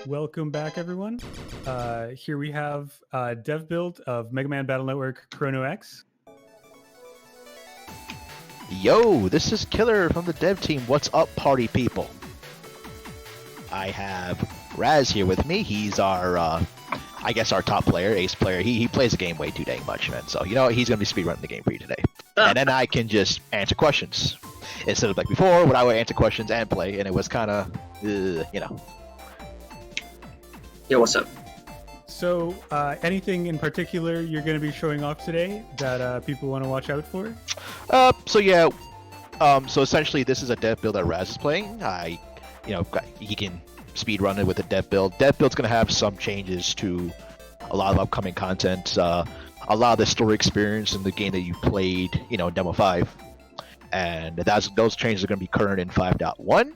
Welcome back, everyone. Here we have dev build of Mega Man Battle Network ChronoX. Yo, this is Killer from the dev team. What's up, party people? I have Raz here with me. He's our, I guess, our top player, ace player. He plays the game way too dang much, man. So, you know, he's going to be speedrunning the game for you today. And then I can just answer questions. Instead of like before, when I would answer questions and play, and it was kind of, you know. Yo, what's up? So, anything in particular you're going to be showing off today that people want to watch out for? So essentially, this is a dev build that Raz is playing. He can speedrun it with a dev build. Dev build's going to have some changes to a lot of upcoming content. A lot of the story experience in the game that you played, you know, Demo 5. And those changes are going to be current in 5.1.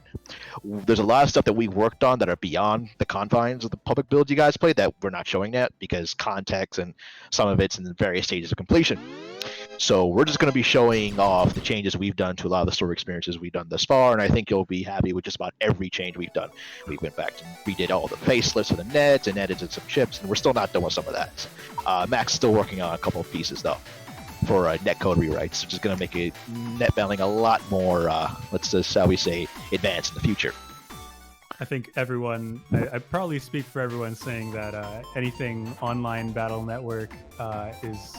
There's a lot of stuff that we worked on that are beyond the confines of the public builds you guys played that we're not showing yet because context and some of it's in the various stages of completion. So we're just going to be showing off the changes we've done to a lot of the story experiences we've done thus far, and I think you'll be happy with just about every change we've done. We went back and redid all the facelifts for the nets and edited some chips, and we're still not done with some of that. Max is still working on a couple of pieces though for netcode rewrites, which is going to make it net battling a lot more, let's just, shall we say, advanced in the future. I think everyone, I probably speak for everyone saying that anything online Battle Network is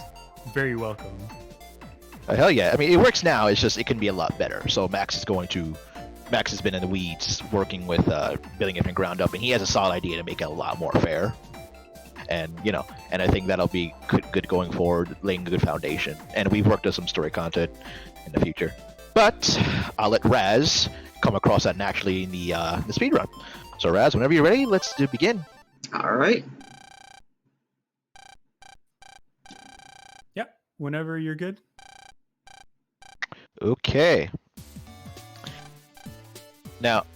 very welcome. Hell yeah. I mean, it works now, it's just, it can be a lot better. So Max has been in the weeds working with building it from ground up, and he has a solid idea to make it a lot more fair. And, you know, and I think that'll be good going forward, laying a good foundation. And we've worked on some story content in the future. But I'll let Raz come across that naturally in the speedrun. So Raz, whenever you're ready, let's begin. All right. Yeah, whenever you're good. Okay. Now,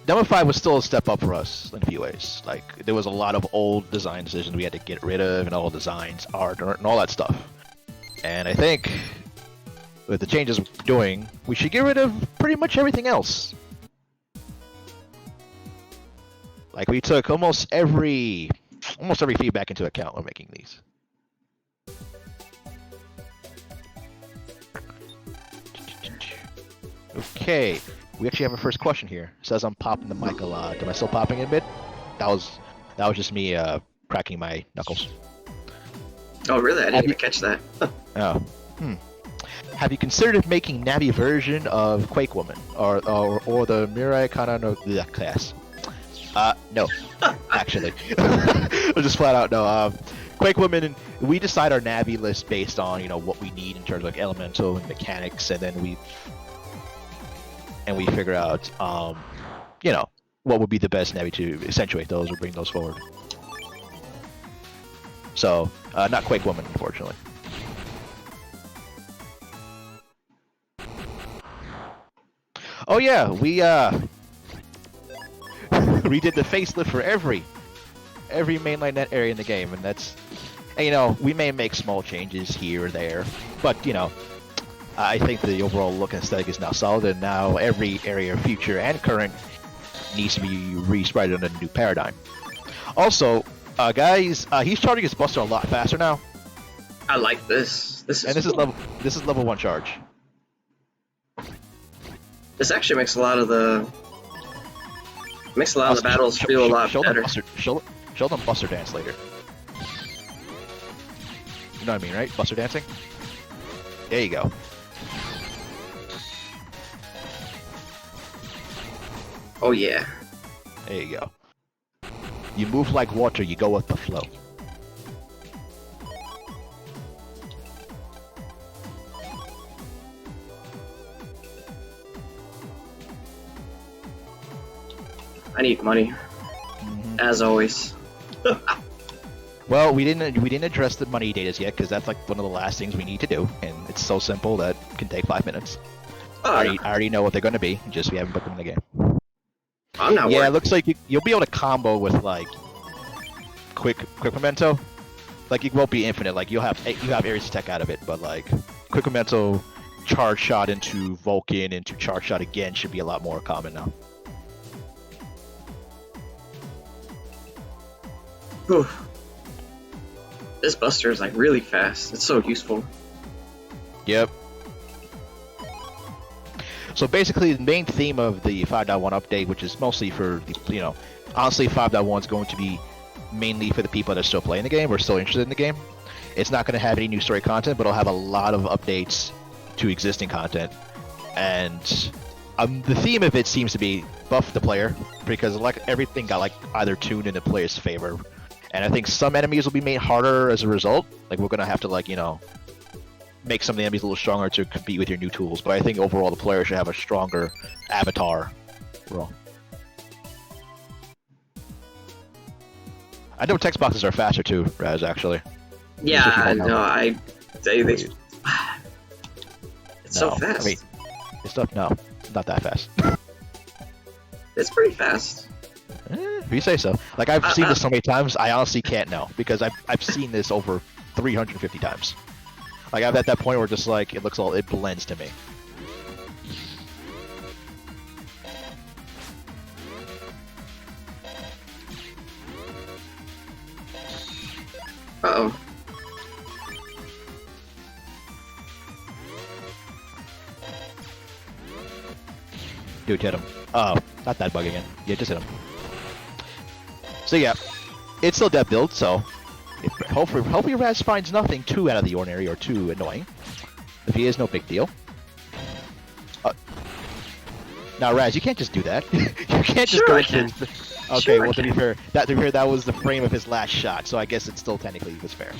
Demo 5 was still a step up for us in a few ways. Like, there was a lot of old design decisions we had to get rid of, and all designs, art, and all that stuff. And I think, with the changes we're doing, we should get rid of pretty much everything else. Like, we took almost every feedback into account when making these. Okay. We actually have our first question here. It says I'm popping the mic a lot. Am I still popping it a bit? That was just me cracking my knuckles. Oh, really? I didn't even catch that. Oh. Have you considered making Navi version of Quake Woman or the Mirai Kana no class? No, actually. I'll just flat out no. Quake Woman, we decide our Navi list based on, you know, what we need in terms of like elemental and mechanics, and then we figure out, you know, what would be the best Navi to accentuate those or bring those forward. So, not Quake Woman, unfortunately. Oh yeah, we redid the facelift for every mainline net area in the game, and that's, and, you know, we may make small changes here or there, but, you know, I think the overall look and aesthetic is now solid, and now every area, future and current, needs to be resprited on a new paradigm. Also, guys, he's charging his Buster a lot faster now. I like this. This is level 1 charge. This actually makes a lot of the battles feel a lot better. Show them Buster dance later. You know what I mean, right? Buster dancing. There you go. Oh yeah. There you go. You move like water, you go with the flow. I need money, as always. Well, we didn't address the money datas yet because that's like one of the last things we need to do, and it's so simple that it can take 5 minutes. I already know what they're going to be, just we haven't put them in the game. I'm not worried. Yeah, it looks like you'll be able to combo with like quick memento. Like, it won't be infinite. Like, you have Ares Tech out of it, but like quick memento, charge shot into Vulcan into charge shot again should be a lot more common now. Whew. This Buster is like really fast. It's so useful. Yep. So basically, the main theme of the 5.1 update, which is mostly for the, honestly, 5.1 is going to be mainly for the people that are still playing the game or still interested in the game. It's not going to have any new story content, but it'll have a lot of updates to existing content. And the theme of it seems to be buff the player, because like everything got like either tuned in the player's favor. And I think some enemies will be made harder as a result. Like we're gonna have to make some of the enemies a little stronger to compete with your new tools. But I think overall the player should have a stronger avatar. Overall. I know text boxes are faster too, Raz, actually. Yeah, no, it's so fast. I mean, it's not that fast. It's pretty fast. If you say so. Like I've seen this so many times, I honestly can't know because I've seen this over 350 times. Like I'm at that point where just like it blends to me. Uh-oh. Dude, hit him. Oh, not that bug again. Yeah, just hit him. So yeah, it's still that build, so hopefully Raz finds nothing too out of the ordinary or too annoying. If he is, no big deal. Now Raz, you can't just do that. You can't just go into his... Okay, well to be fair, that was the frame of his last shot, so I guess it still technically was fair.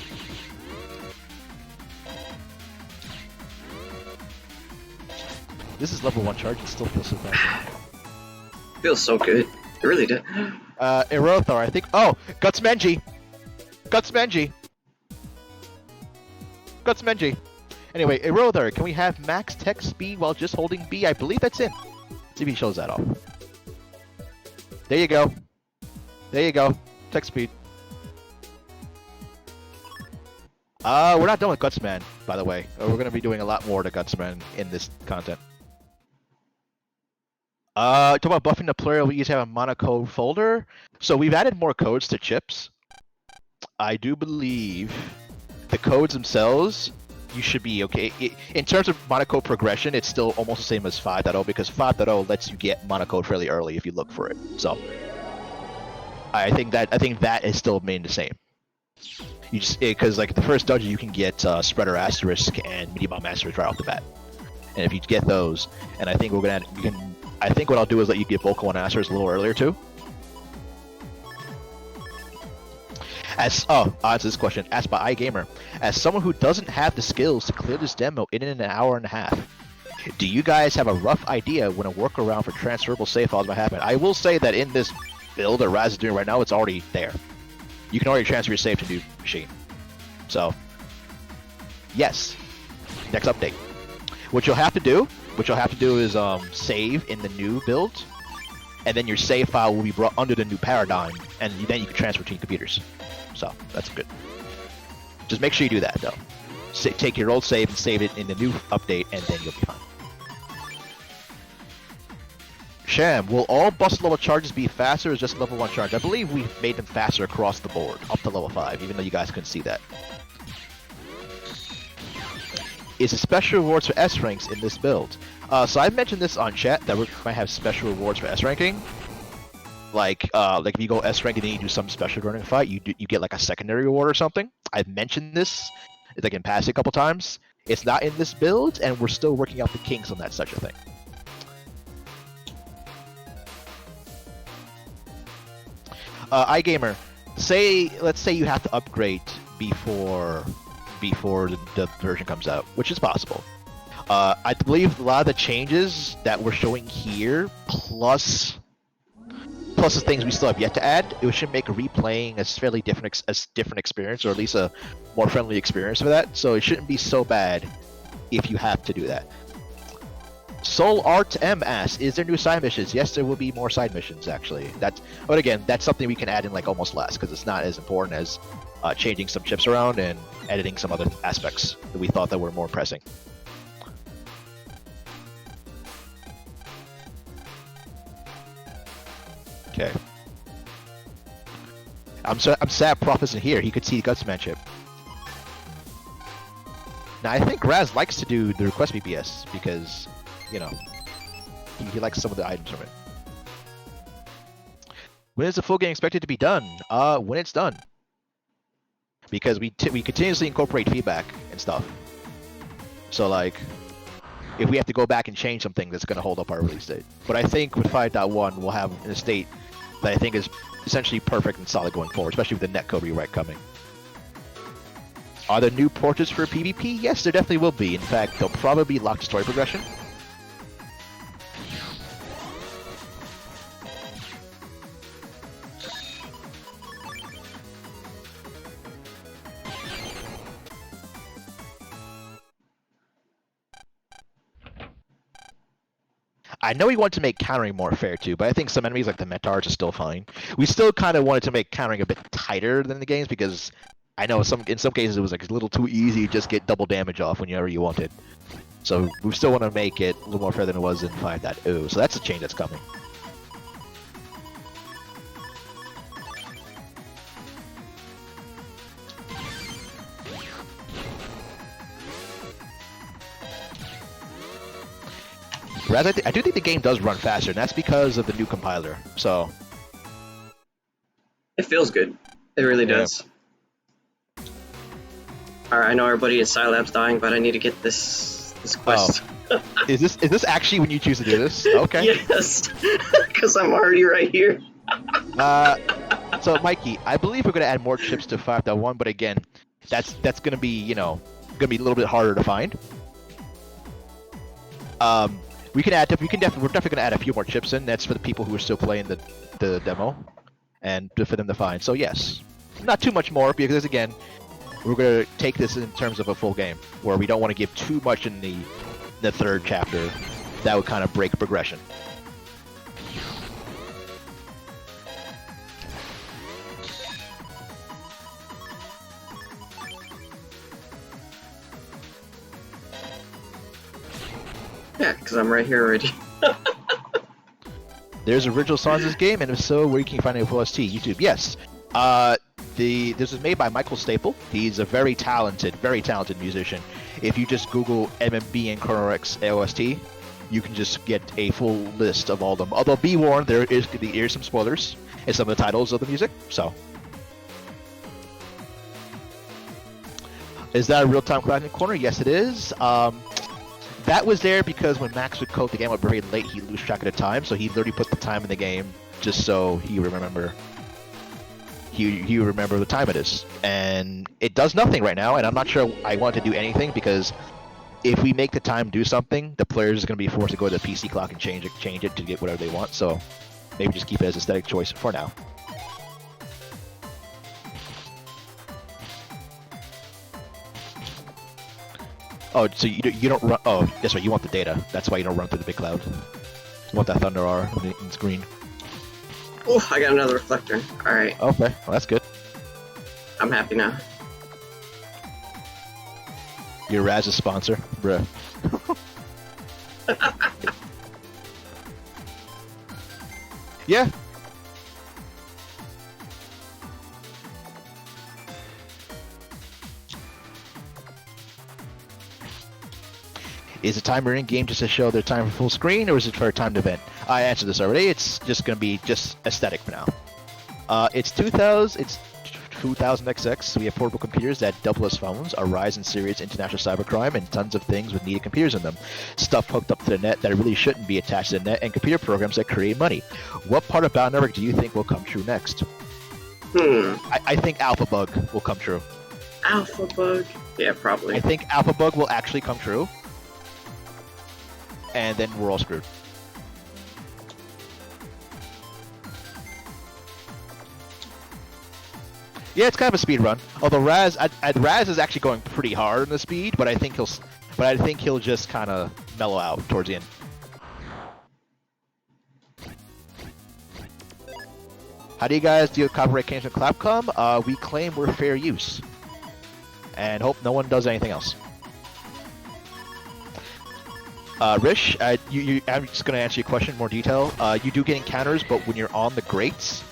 This is level 1 charge, it still feels so fast. Feels so good. It really did. Erothar, I think. Oh, Gutsmenji! Anyway, Erothar, can we have max tech speed while just holding B? I believe that's in. Let's see if he shows that off. There you go. Tech speed. We're not done with Gutsman, by the way. We're gonna be doing a lot more to Gutsman in this content. Talk about buffing the player, we used to have a monocode folder. So we've added more codes to chips. I do believe the codes themselves, you should be okay. In terms of monocode progression, it's still almost the same as 5.0 because 5.0 lets you get monocode fairly early if you look for it. So I think that is still remained the same. You just because like the first dungeon you can get Spreader Asterisk and Mini Bomb Asterisk right off the bat, and if you get those, and I think I think what I'll do is let you get Vocal and Asterisk a little earlier too. Answer this question asked by iGamer. As someone who doesn't have the skills to clear this demo in an hour and a half, do you guys have a rough idea when a workaround for transferable save files might happen? I will say that in this build that Raz is doing right now, it's already there. You can already transfer your save to new machine. So, yes. Next update. What you'll have to do is save in the new build, and then your save file will be brought under the new paradigm, and then you can transfer between computers. So that's good. Just make sure you do that though. Take your old save and save it in the new update, and then you'll be fine. Sham, will all bust level charges be faster or just level 1 charge? I believe we made them faster across the board, up to level 5, even though you guys couldn't see that. Is the special rewards for S ranks in this build? So I mentioned this on chat that we might have special rewards for S ranking. Like if you go S rank and then you do some special running fight, you get like a secondary reward or something. I've mentioned this like in past a couple times. It's not in this build, and we're still working out the kinks on that such a thing. iGamer, let's say you have to upgrade before the version comes out, which is possible. I believe a lot of the changes that we're showing here, plus the things we still have yet to add, it should make replaying a fairly different experience, or at least a more friendly experience for that. So it shouldn't be so bad if you have to do that. Soul Art M asks, is there new side missions? Yes, there will be more side missions actually. But again, that's something we can add in like almost last because it's not as important as changing some chips around and editing some other aspects that we thought that were more pressing. Okay. I'm sad Prof isn't here. He could see the Gutsmanship. Now I think Raz likes to do the request BBS because, you know, he likes some of the items from it. When is the full game expected to be done? When it's done. Because we continuously incorporate feedback and stuff. So like, if we have to go back and change something, that's going to hold up our release date. But I think with 5.1, we'll have a state that I think is essentially perfect and solid going forward, especially with the netcode rewrite coming. Are there new portraits for PvP? Yes, there definitely will be. In fact, they'll probably be locked to story progression. I know we want to make countering more fair too, but I think some enemies like the Metars are still fine. We still kind of wanted to make countering a bit tighter than the games because I know in some cases it was like a little too easy to just get double damage off whenever you wanted. So we still want to make it a little more fair than it was in 5.0. So that's a change that's coming. Whereas I do think the game does run faster, and that's because of the new compiler. So It feels good. It really does. Alright, I know everybody at Scilab's dying, but I need to get this quest. Oh. Is this actually when you choose to do this? Okay. Yes, because I'm already right here. So Mikey, I believe we're gonna add more chips to 5.1, but again, that's gonna be, you know, gonna be a little bit harder to find. We're definitely gonna add a few more chips in. That's for the people who are still playing the demo, and for them to find. So yes, not too much more because again, we're gonna take this in terms of a full game where we don't want to give too much in the third chapter. That would kind of break progression. Yeah, because I'm right here already. There's original songs in this game, and if so, where can you find it for OST? YouTube. Yes. This was made by Michael Staple. He's a very talented musician. If you just Google MMBN ChronoX OST, you can just get a full list of all of them. Although be warned, there is some spoilers in some of the titles of the music. So, is that a real-time cloud in the corner? Yes, it is. That was there because when Max would code the game up very late, he'd lose track of the time, so he literally put the time in the game just so he would remember. He would remember the time it is, and it does nothing right now. And I'm not sure I want to do anything because if we make the time do something, the players is going to be forced to go to the PC clock and change it to get whatever they want. So maybe just keep it as aesthetic choice for now. Oh, so you don't run. Oh, that's right. You want the data. That's why you don't run through the big cloud. You want that Thunder R in it's green. Oh, I got another reflector. Alright. Okay, well, that's good. I'm happy now. You're Raz's sponsor, bruh. Yeah. Is the timer in game just to show their time for full screen, or is it for a timed event? I answered this already. It's just going to be just aesthetic for now. It's 2000 XX. We have portable computers that double as phones, a rise in serious international cybercrime, and tons of things with needed computers in them. Stuff hooked up to the net that really shouldn't be attached to the net, and computer programs that create money. What part of Battle Network do you think will come true next? I think Alpha Bug will come true. Alpha Bug? Yeah, probably. I think Alpha Bug will actually come true. And then we're all screwed. Yeah, it's kind of a speed run. Although Raz is actually going pretty hard in the speed, but I think he'll just kind of mellow out towards the end. How do you guys deal with copyright claims with Clapcom? We claim we're fair use, and hope no one does anything else. Rish, I'm just going to answer your question in more detail. You do get encounters, but when you're on the grates,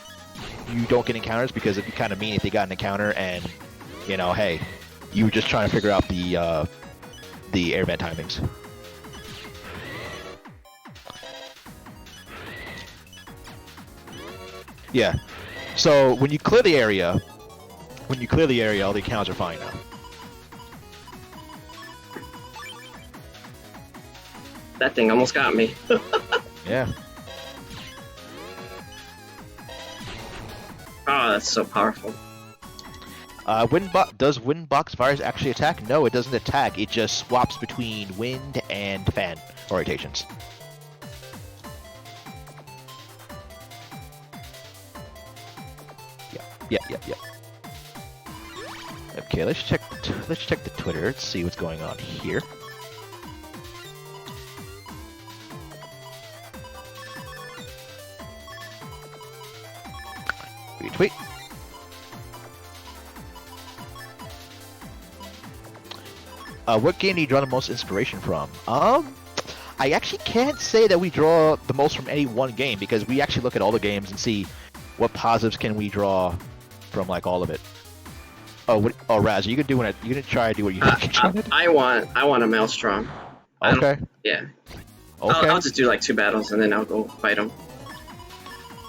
you don't get encounters because it'd be kind of mean if they got an encounter and, you know, hey, you were just trying to figure out the air vent timings. Yeah. So when you clear the area, all the encounters are fine now. That thing almost got me. Yeah. Oh, that's so powerful. Does Windbox Virus actually attack? No, it doesn't attack. It just swaps between wind and fan orientations. Yeah. Okay, let's check the Twitter. Let's see what's going on here. Retweet. What game do you draw the most inspiration from? I actually can't say that we draw the most from any one game because we actually look at all the games and see what positives can we draw from like all of it. Raz, you can try to do what you think. I want a Maelstrom. Okay. Yeah. Okay. I'll just do like 2 battles and then I'll go fight them.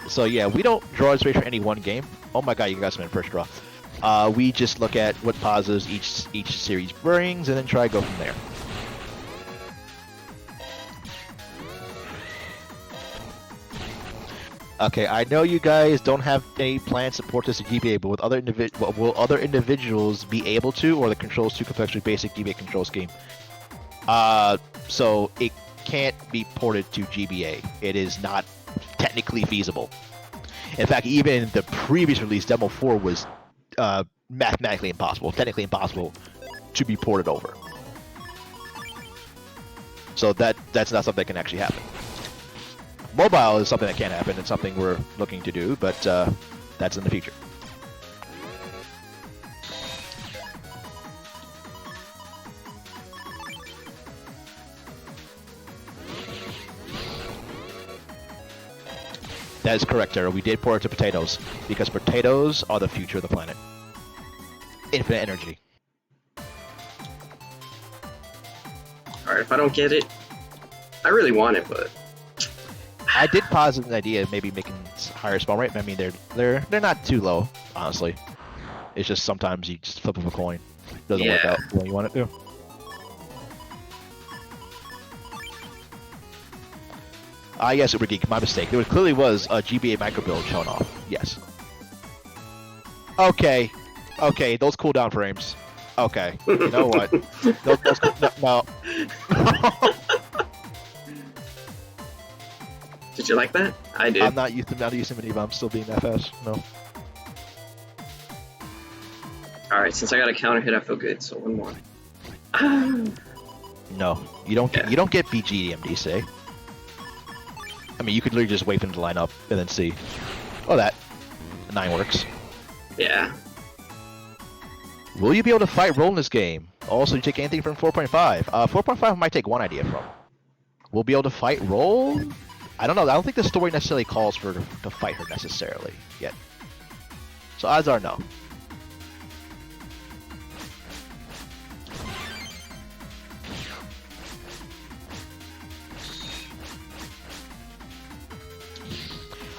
So yeah, we don't draw inspiration for any one game. Oh my god, you got some in first draw. We just look at what positives each series brings and then try to go from there. Okay, I know you guys don't have any plans to port this to GBA, but will other individuals be able to, or the controls too complex with basic GBA control scheme? So it can't be ported to GBA. It is not technically feasible. In fact, even the previous release, Demo 4, was mathematically impossible, technically impossible to be ported over. So that's not something that can actually happen. Mobile is something that can happen. It's something we're looking to do, but that's in the future. That is correct, Tara. We did port it to potatoes, because potatoes are the future of the planet. Infinite energy. Alright, if I don't get it, I really want it, but... I did posit an idea of maybe making higher spawn rate. I mean, they're not too low, honestly. It's just sometimes you just flip up a coin. Doesn't work out the way you want it to. Yes, Uber Geek, my mistake. There clearly was a GBA micro build shown off. Yes. Okay, those cooldown frames. Okay, you know what? No. Did you like that? I did. I'm not using many, but I'm still being that fast. No. Alright, since I got a counter hit, I feel good, so one more. No, you don't get BGMD, say. I mean, you could literally just wait for them to line up and then see. Oh, that 9 works. Yeah. Will you be able to fight roll in this game? Also, you take anything from 4.5. 4.5 I might take one idea from. We'll be able to fight roll? I don't know. I don't think the story necessarily calls for to fight her necessarily yet. So odds are no.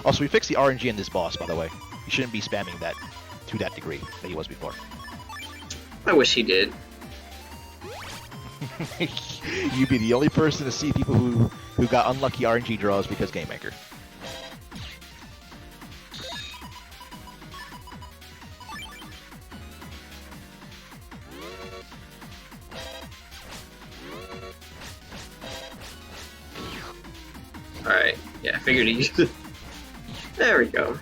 Also, we fixed the RNG in this boss, by the way. You shouldn't be spamming that to that degree that he was before. I wish he did. You'd be the only person to see people who got unlucky RNG draws because Game Maker. Alright, yeah, I figured he used it. There we go.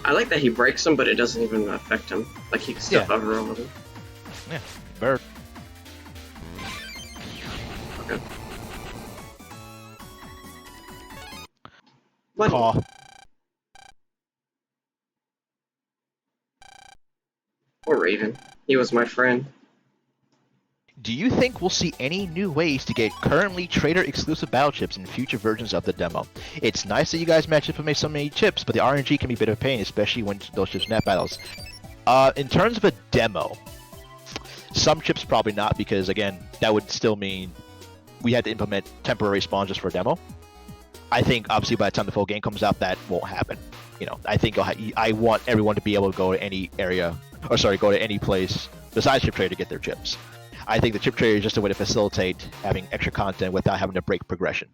I like that he breaks them, but it doesn't even affect him. Like he can still hover over them. Yeah, bird. Okay. What? Caw. Or Raven. He was my friend. Do you think we'll see any new ways to get currently trader-exclusive battle chips in future versions of the demo? It's nice that you guys match up and make so many chips, but the RNG can be a bit of a pain, especially when those chips net battles. In terms of a demo, some chips probably not, because again, that would still mean we had to implement temporary spawns just for a demo. I think obviously by the time the full game comes out, that won't happen. You know, I think I want everyone to be able to go to any area, or sorry, go to any place besides Chip Trader to get their chips. I think the Chip Trader is just a way to facilitate having extra content without having to break progression.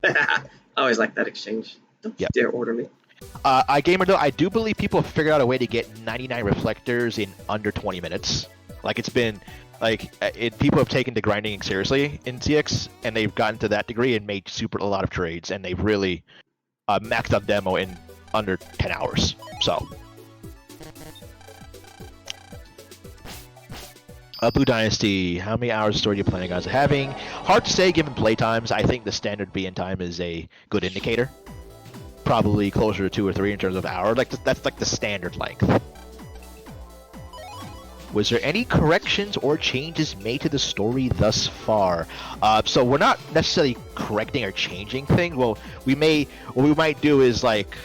I always like that exchange. Don't you dare order me. iGamer though, I do believe people have figured out a way to get 99 reflectors in under 20 minutes. Like it's been, like people have taken to grinding seriously in TX, and they've gotten to that degree and made a lot of trades, and they've really maxed out demo in under 10 hours. So, Blue Dynasty, how many hours of story are you planning on having? Hard to say given play times. I think the standard BN time is a good indicator. Probably closer to 2 or 3 in terms of hour. That's like the standard length. Was there any corrections or changes made to the story thus far? So we're not necessarily correcting or changing things. Well, what we might do is like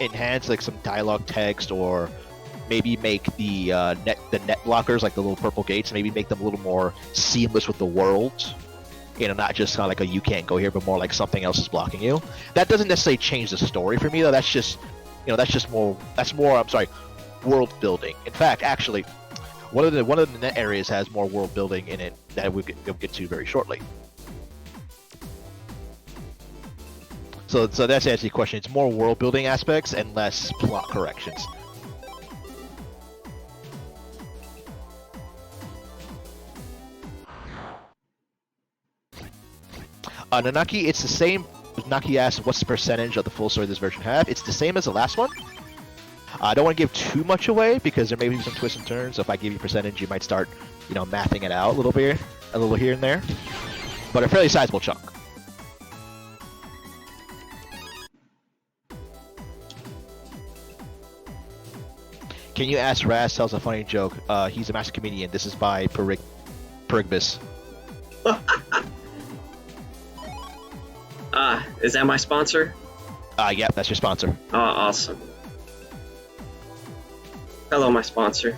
enhance like some dialogue text, or maybe make the net blockers, like the little purple gates, maybe make them a little more seamless with the world. You know, not just kind of like a you can't go here, but more like something else is blocking you. That doesn't necessarily change the story for me though. That's just, you know, that's more world building. In fact, actually, one of the net areas has more world building in it that we'll get to very shortly. So that's actually a question. It's more world building aspects and less plot corrections. Nanaki, it's the same. Naki asked, what's the percentage of the full story this version have? It's the same as the last one. I don't want to give too much away because there may be some twists and turns. So if I give you percentage, you might start, you know, mathing it out a little bit, a little here and there. But a fairly sizable chunk. Can you ask Raz tells a funny joke? He's a master comedian. This is by Perigbus. Is that my sponsor? Yeah, that's your sponsor. Oh, awesome. Hello, my sponsor.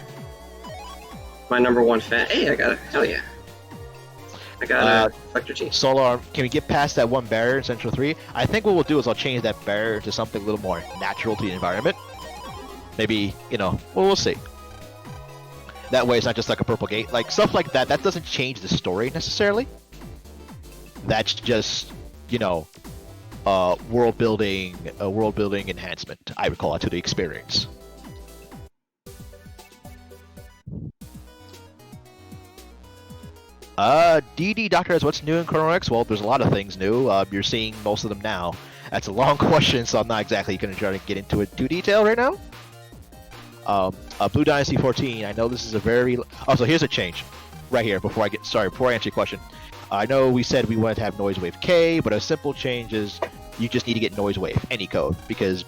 My #1 fan. Hey, I got it. Hell yeah. I got a Reflector G. Solar, can we get past that one barrier in Central 3? I think what we'll do is I'll change that barrier to something a little more natural to the environment. Maybe, you know, well, we'll see. That way it's not just like a purple gate. Like, stuff like that, that doesn't change the story necessarily. That's just, you know, world building enhancement, I would call it, to the experience. DD Doctor has what's new in ChronoX? Well, there's a lot of things new. You're seeing most of them now. That's a long question, so I'm not exactly going to try to get into it too detailed right now. Blue Dynasty 14. I know this is a very... Oh, so here's a change. Right here, before I answer your question. I know we said we wanted to have noise wave K, but a simple change is you just need to get noise wave, any code, because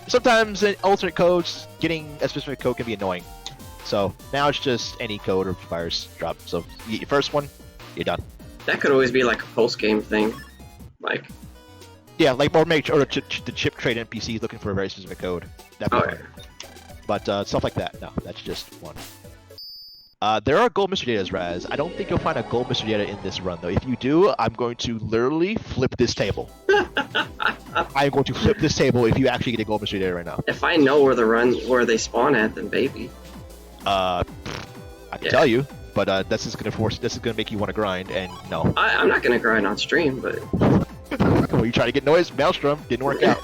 sometimes in alternate codes, getting a specific code can be annoying. So now it's just any code or virus drop. So you get your first one, you're done. That could always be like a post-game thing. Like... Yeah, like, or make the chip trade NPCs looking for a very specific code. That'd be fine. But stuff like that, no, that's just one. There are gold mystery datas, Raz. I don't think you'll find a gold mystery data in this run, though. If you do, I'm going to literally flip this table. I'm going to flip this table if you actually get a gold mystery data right now. If I know where they spawn at, then baby. I can tell you, but this is gonna make you want to grind, and no. I'm not gonna grind on stream, but. Well, you try to get noise, Maelstrom, didn't work out.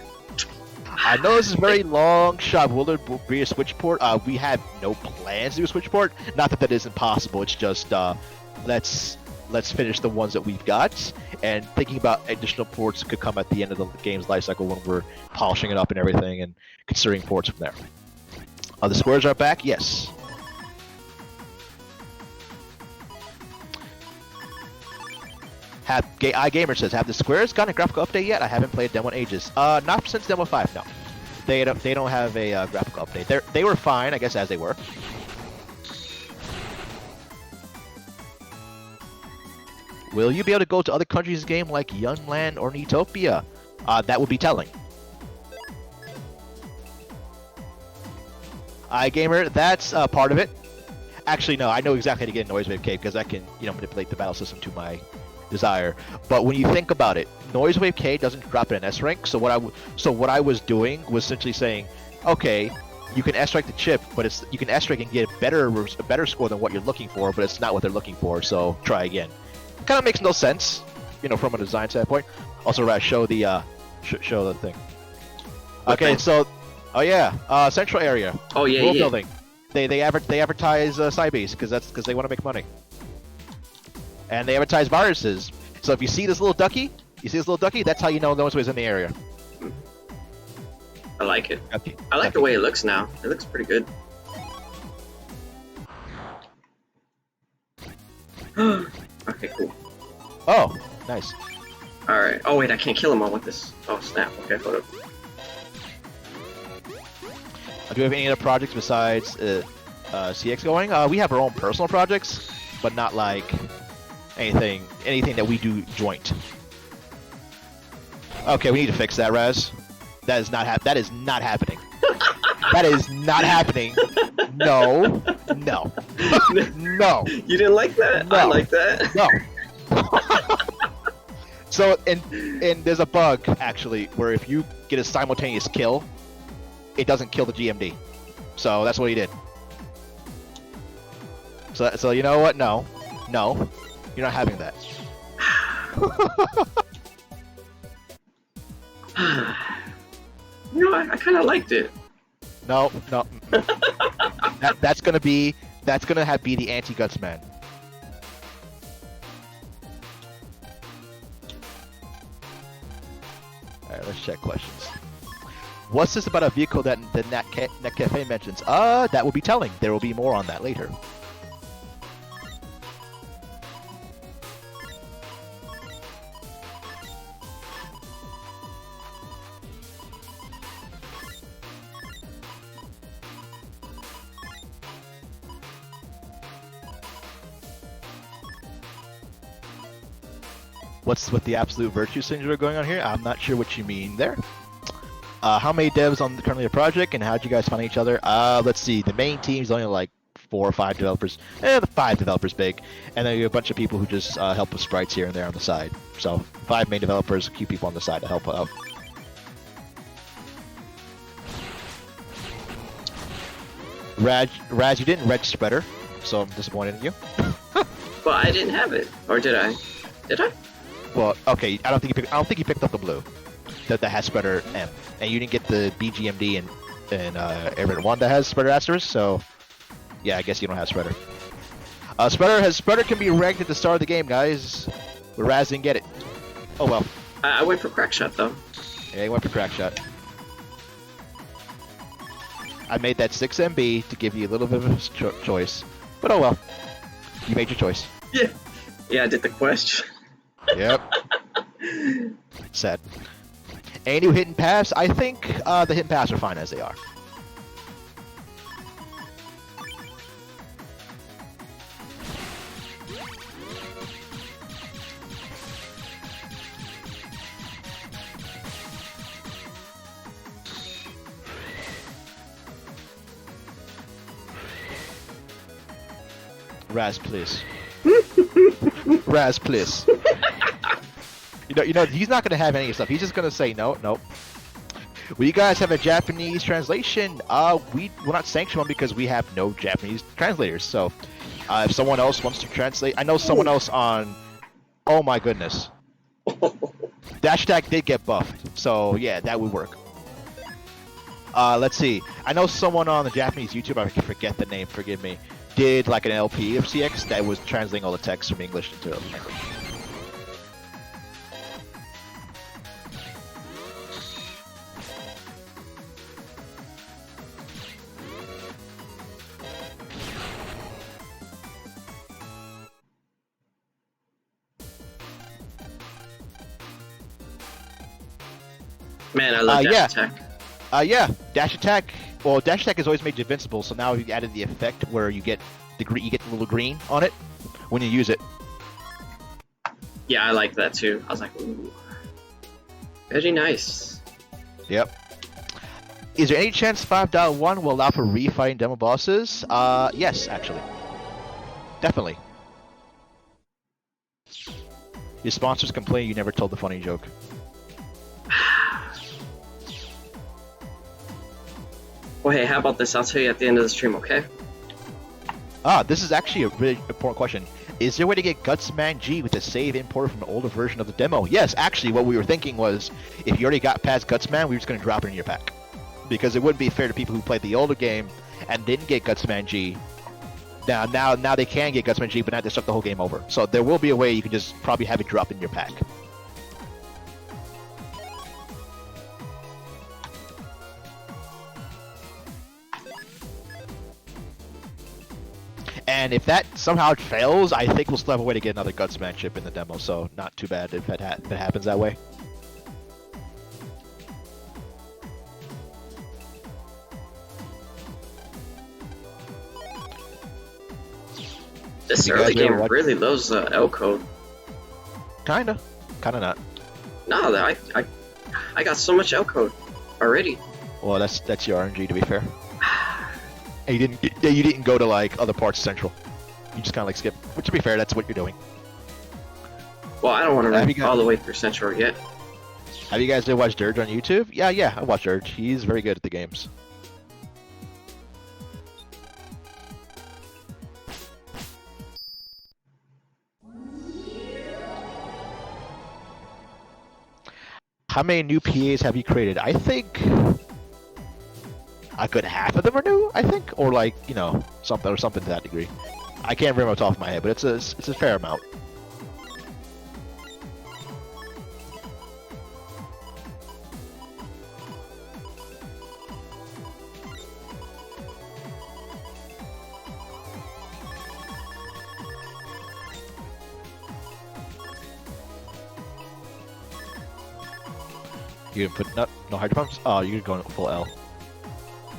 I know this is a very long shot. Will there be a switch port? We have no plans to do a switch port. Not that isn't possible. It's just let's finish the ones that we've got, and thinking about additional ports could come at the end of the game's life cycle when we're polishing it up and everything, and considering ports from there. The squares are back. Yes. iGamer says, have the squares gotten a graphical update yet? I haven't played Demo in ages. Not since Demo 5, no. They don't have a graphical update. They were fine, I guess, as they were. Will you be able to go to other countries' game like Yunland or Neutopia? That would be telling. iGamer, that's part of it. Actually, no, I know exactly how to get a Noise Wave Cave because I can, manipulate the battle system to my desire. But when you think about it, Noise Wave K doesn't drop in an S rank. So what I was doing was essentially saying, okay, you can S rank the chip, but you can S rank and get a better score than what you're looking for, but it's not what they're looking for. So try again. Kind of makes no sense, from a design standpoint. Also, Raz, show the thing. Okay, so, oh yeah, central area. Oh yeah, World building. They advertise Cybease because they want to make money. And they advertise viruses. So if you see this little ducky, that's how you know Noise Wave's in the area. I like it. Okay. I like the way it looks now. It looks pretty good. Okay, cool. Oh, nice. Alright. Oh wait, I can't kill him all with this. Oh snap. Okay, hold up. Do we have any other projects besides CX going? We have our own personal projects, but not like anything that we do joint. Okay, we need to fix that, Raz. That is not happening. That is not happening. No. No. No. You didn't like that? No. I like that. No. So, and there's a bug, actually, where if you get a simultaneous kill, it doesn't kill the GMD. So that's what he did. So you know what? No. You're not having that. I kind of liked it. No. That's gonna be the anti-guts man. Alright, let's check questions. What's this about a vehicle that the Net Cafe mentions? That will be telling. There will be more on that later. What's with the absolute virtue syndrome going on here? I'm not sure what you mean there. How many devs on currently the project, and how did you guys find each other? Let's see. The main team's only like 4 or 5 developers. 5 developers big, and then you have a bunch of people who just help with sprites here and there on the side. So 5 main developers, a few people on the side to help out. Raz, you didn't reg spreader, so I'm disappointed in you. Well, I didn't have it, or did I? Did I? Well, okay. I don't think you picked up the blue that has spreader M, and you didn't get the BGMD and Airman 1 that has spreader asterisk. So yeah, I guess you don't have spreader. Spreader can be ranked at the start of the game, guys. But Raz didn't get it. Oh well. I went for crack shot though. Yeah, you went for crack shot. I made that 6 MB to give you a little bit of a choice, but oh well. You made your choice. Yeah, I did the question. Yep. Sad. Any new hit and pass? I think the hit and pass are fine as they are. Raz, please. Raz, please. You know, he's not gonna have any stuff. He's just gonna say no. Will you guys have a Japanese translation? We're not sanctioned one because we have no Japanese translators. So, if someone else wants to translate, I know someone else on. Oh my goodness. Dash attack did get buffed, so yeah, that would work. Let's see. I know someone on the Japanese YouTube. I forget the name. Forgive me. Did like an LP of CX that was translating all the text from English into language. Man, I love that attack. Yeah, dash attack. Well, dash attack has always made you invincible, so now you added the effect where you get the little green on it when you use it. Yeah, I like that too. I was like, ooh, very nice. Yep. Is there any chance 5.1 will allow for refighting demo bosses? Yes, actually. Definitely. Your sponsors complain you never told the funny joke. Well, hey, how about this? I'll tell you at the end of the stream, okay? This is actually a really important question. Is there a way to get Gutsman G with a save imported from an older version of the demo? Yes, actually, what we were thinking was, if you already got past Gutsman, we were just going to drop it in your pack. Because it wouldn't be fair to people who played the older game and didn't get Gutsman G. Now they can get Gutsman G, but not to start the whole game over. So there will be a way you can just probably have it drop in your pack. And if that somehow fails, I think we'll still have a way to get another Gutsman chip in the demo, so not too bad if it happens that way. This early game really loves L code. Kinda not. No, I got so much L code already. Well, that's your RNG, to be fair. And you didn't go to like other parts of Central. You just kind of like skip. Which, to be fair, that's what you're doing. Well, I don't want to run all the way through Central yet. Have you guys ever watched Dirge on YouTube? Yeah, I watched Dirge. He's very good at the games. How many new PAs have you created? I think a good half of them are new, I think, or like, you know, something to that degree. I can't remember off the top of my head, but it's a fair amount. You didn't put no hydro pumps? Oh, you're going full L.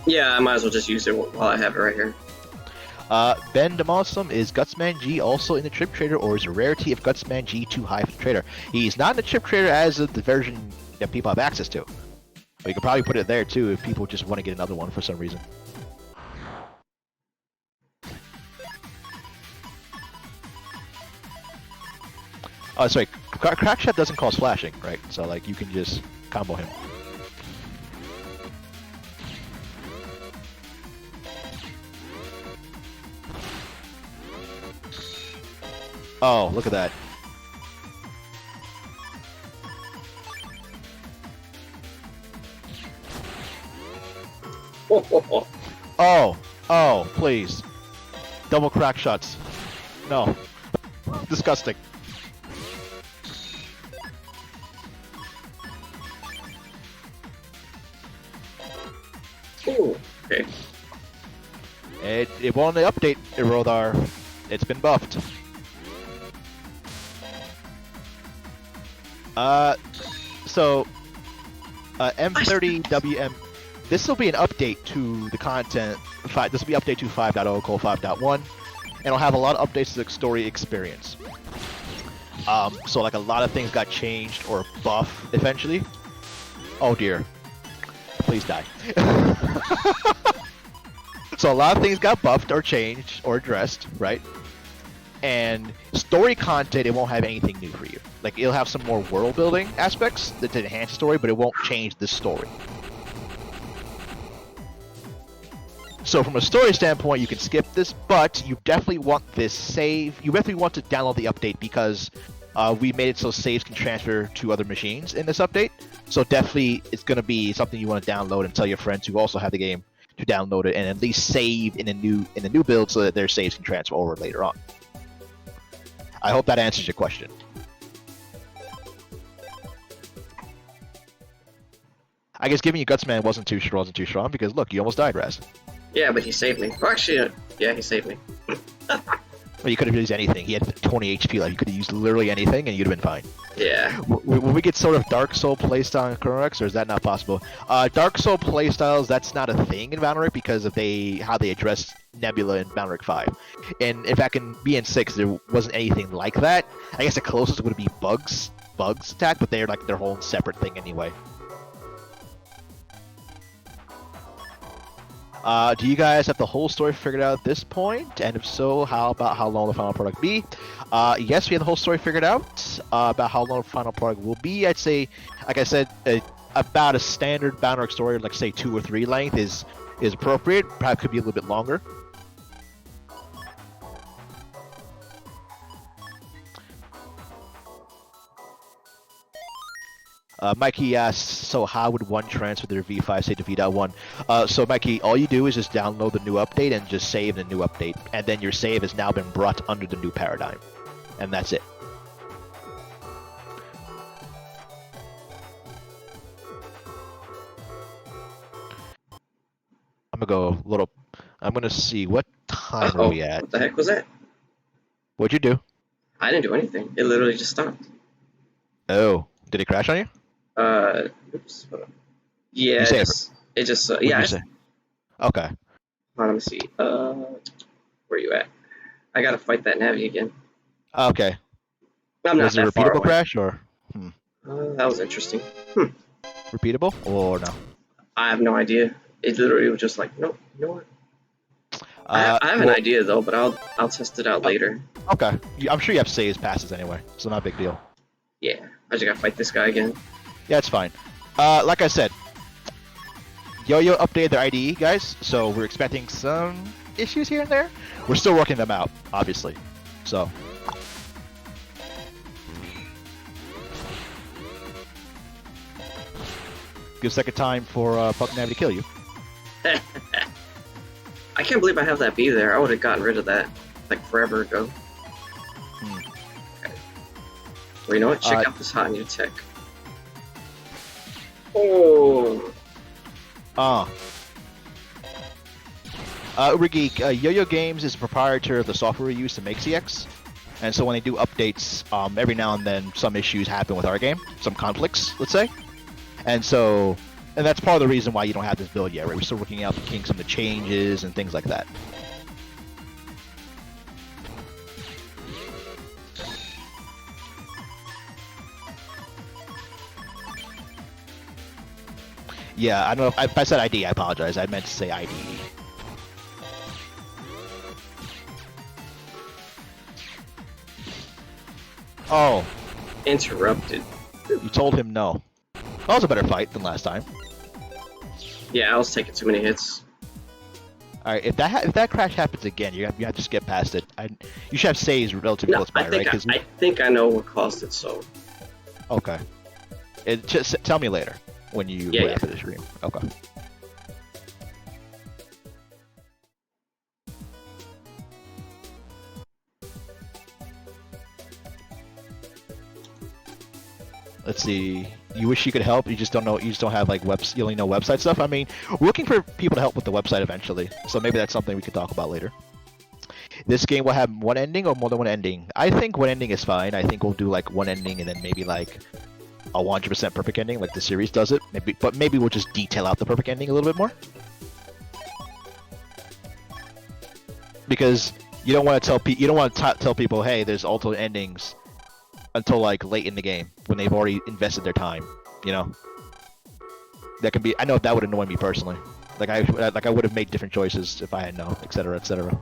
Yeah, I might as well just use it while I have it right here. Ben Demosum, is Gutsman G also in the Chip Trader, or is the rarity of Gutsman G too high for the trader? He's not in the Chip Trader as of the version that people have access to. But you could probably put it there too if people just want to get another one for some reason. Oh, sorry, Crackshot doesn't cause flashing, right? So like you can just combo him. Oh, look at that. Oh, please. Double crack shots. No. Disgusting. Ooh, okay. It won't update, Erodar. It's been buffed. M30WM. This will be an update to the content. This will be update to 5.0, 5.1, and it'll have a lot of updates to the story experience. So like a lot of things got changed or buffed eventually. Oh dear. Please die. So a lot of things got buffed or changed or addressed, right? And story content, it won't have anything new for you. Like, it'll have some more world building aspects that enhance the story, but it won't change the story. So from a story standpoint, you can skip this, but you definitely want this save. You definitely want to download the update because we made it so saves can transfer to other machines in this update. So definitely, it's going to be something you want to download and tell your friends who also have the game to download it and at least save in the new build so that their saves can transfer over later on. I hope that answers your question. I guess giving you Gutsman wasn't too strong because look, you almost died, Raz. Yeah, but he saved me. Well, actually, yeah, he saved me. Well, you could have used anything. He had 20 HP left. You could have used literally anything, and you'd have been fine. Yeah. Will we get sort of Dark Soul playstyle in ChronoX, or is that not possible? Dark Soul playstyles, that's not a thing in Valorant because of how they address Nebula in Valorant 5. And in fact, in BN 6, there wasn't anything like that. I guess the closest would be Bugs attack, but they're like their whole separate thing anyway. Do you guys have the whole story figured out at this point? And if so, how about how long the final product be? Yes, we have the whole story figured out about how long the final product will be. I'd say, like I said, about a standard Valorant story, like say 2 or 3 length is appropriate. Perhaps could be a little bit longer. Mikey asks, so how would one transfer their V5 state to V.1? So Mikey, all you do is just download the new update and just save the new update. And then your save has now been brought under the new paradigm. And that's it. I'm gonna see, what time are we at? What the heck was that? What'd you do? I didn't do anything. It literally just stopped. Oh, did it crash on you? Oops. Hold on. Yeah, it just yeah. Okay. Hold on, let me see. Where you at? I gotta fight that Navi again. Okay. I'm not Was it a that far repeatable away. crash or? That was interesting. Repeatable or no? I have no idea. It literally was just like, nope, you know what? I have an idea though, but I'll test it out later. Okay. I'm sure you have saves passes anyway, so not a big deal. Yeah, I just gotta fight this guy again. Yeah, it's fine. Like I said, Yo-Yo updated their IDE, guys, so we're expecting some issues here and there. We're still working them out, obviously. So. Give a second time for Buck Navi to kill you. I can't believe I have that bee there. I would have gotten rid of that like forever ago. Okay. Well, you know what? Check out this hot new tech. Oh. Ubergeek, Yo-Yo Games is a proprietor of the software we use to make CX. And so when they do updates, every now and then some issues happen with our game. Some conflicts, let's say. And that's part of the reason why you don't have this build yet, right? We're still working out the kinks of the changes and things like that. Yeah, I don't know if I said ID, I apologize. I meant to say IDE. Oh. Interrupted. You told him no. That was a better fight than last time. Yeah, I was taking too many hits. All right, if that crash happens again, you have to skip past it. You should have saves relatively close by, right? I think I know what caused it. So. Okay. Just tell me later when you wait for the stream. Okay. Let's see. You wish you could help. You just don't know. You just don't have like you only know website stuff. I mean, we're looking for people to help with the website eventually. So maybe that's something we could talk about later. This game will have one ending or more than one ending. I think one ending is fine. I think we'll do like one ending and then maybe like a 100% perfect ending, like the series does it. But maybe we'll just detail out the perfect ending a little bit more. Because you don't want to tell people, hey, there's alternate endings until like late in the game when they've already invested their time, you know. That can be. I know that would annoy me personally. Like I would have made different choices if I had known, etc., etc.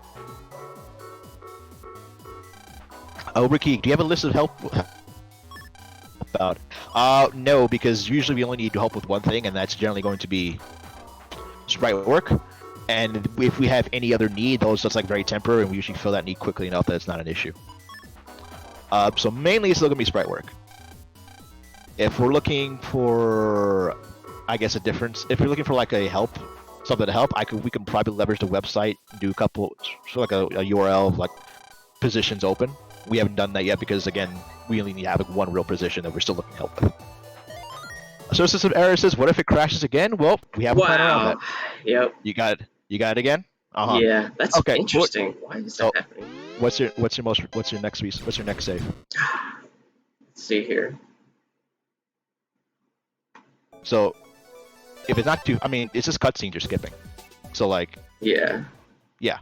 Oh, Ricky, do you have a list of help? About? No, because usually we only need help with one thing, and that's generally going to be sprite work. And if we have any other need, those just like very temporary, and we usually fill that need quickly enough that it's not an issue. So mainly it's still gonna be sprite work. If we're looking for, I guess, a difference, if you're looking for like something to help, we can probably leverage the website, do a couple, so like a URL, like positions open. We haven't done that yet because again, we only need to have like one real position that we're still looking to help with. So system error says, what if it crashes again? Well, we have a plan around that. Yep. You got it again? Yeah, that's interesting. Why is that happening? What's your next piece? What's your next save? Let's see here. So, if it's not too, I mean, it's just cutscenes you're skipping. So like, Yeah. yeah.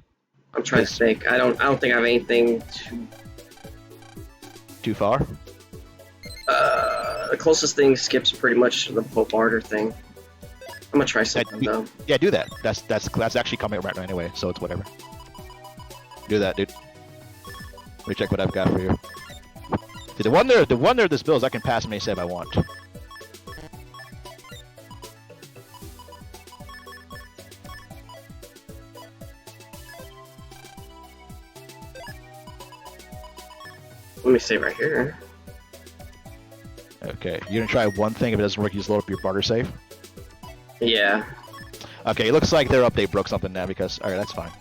I'm trying to think. I don't think I have anything too far. The closest thing skips pretty much the Pope Barter thing. I'm gonna try something though. Yeah, do that. That's actually coming right now anyway, so it's whatever. Do that, dude. Let me check what I've got for you. See, the wonder of this build is I can pass any save I want. Let me save right here. Okay, you're gonna try one thing. If it doesn't work, you just load up your barter save. Yeah. Okay, it looks like their update broke something now because... Alright, that's fine.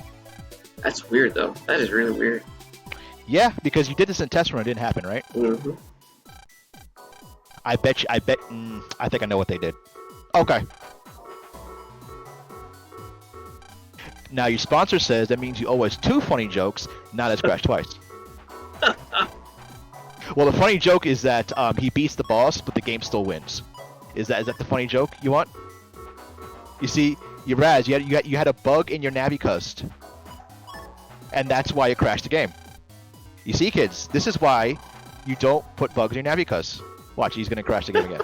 That's weird, though. That is really weird. Yeah, because you did this in test run, it didn't happen, right? Mm-hmm. I think I know what they did. Okay. Now, your sponsor says that means you owe us 2 funny jokes, not as Crash twice. Well, the funny joke is that he beats the boss, but the game still wins. Is that the funny joke you want? You see, you had a bug in your Navicust, and that's why you crashed the game. You see, kids, this is why you don't put bugs in your Navicust. Watch, he's gonna crash the game again.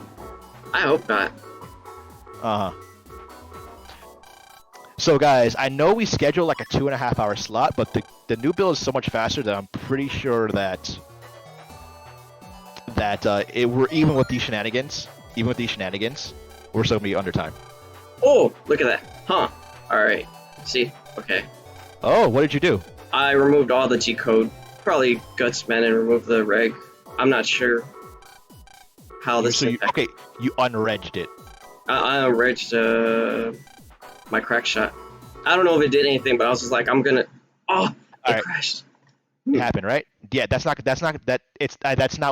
I hope not. Uh-huh. So, guys, I know we scheduled like a 2.5-hour slot, but the new build is so much faster that I'm pretty sure that we're even with these shenanigans, we're still gonna be under time. Oh, look at that. Huh. Alright. See? Okay. Oh, what did you do? I removed all the G-code. Probably Gutsman and removed the reg. I'm not sure how this okay, you unregged it. I unregged my crack shot. I don't know if it did anything, but I was just like, I'm gonna... Oh! It crashed. It happened, right? Yeah, that's not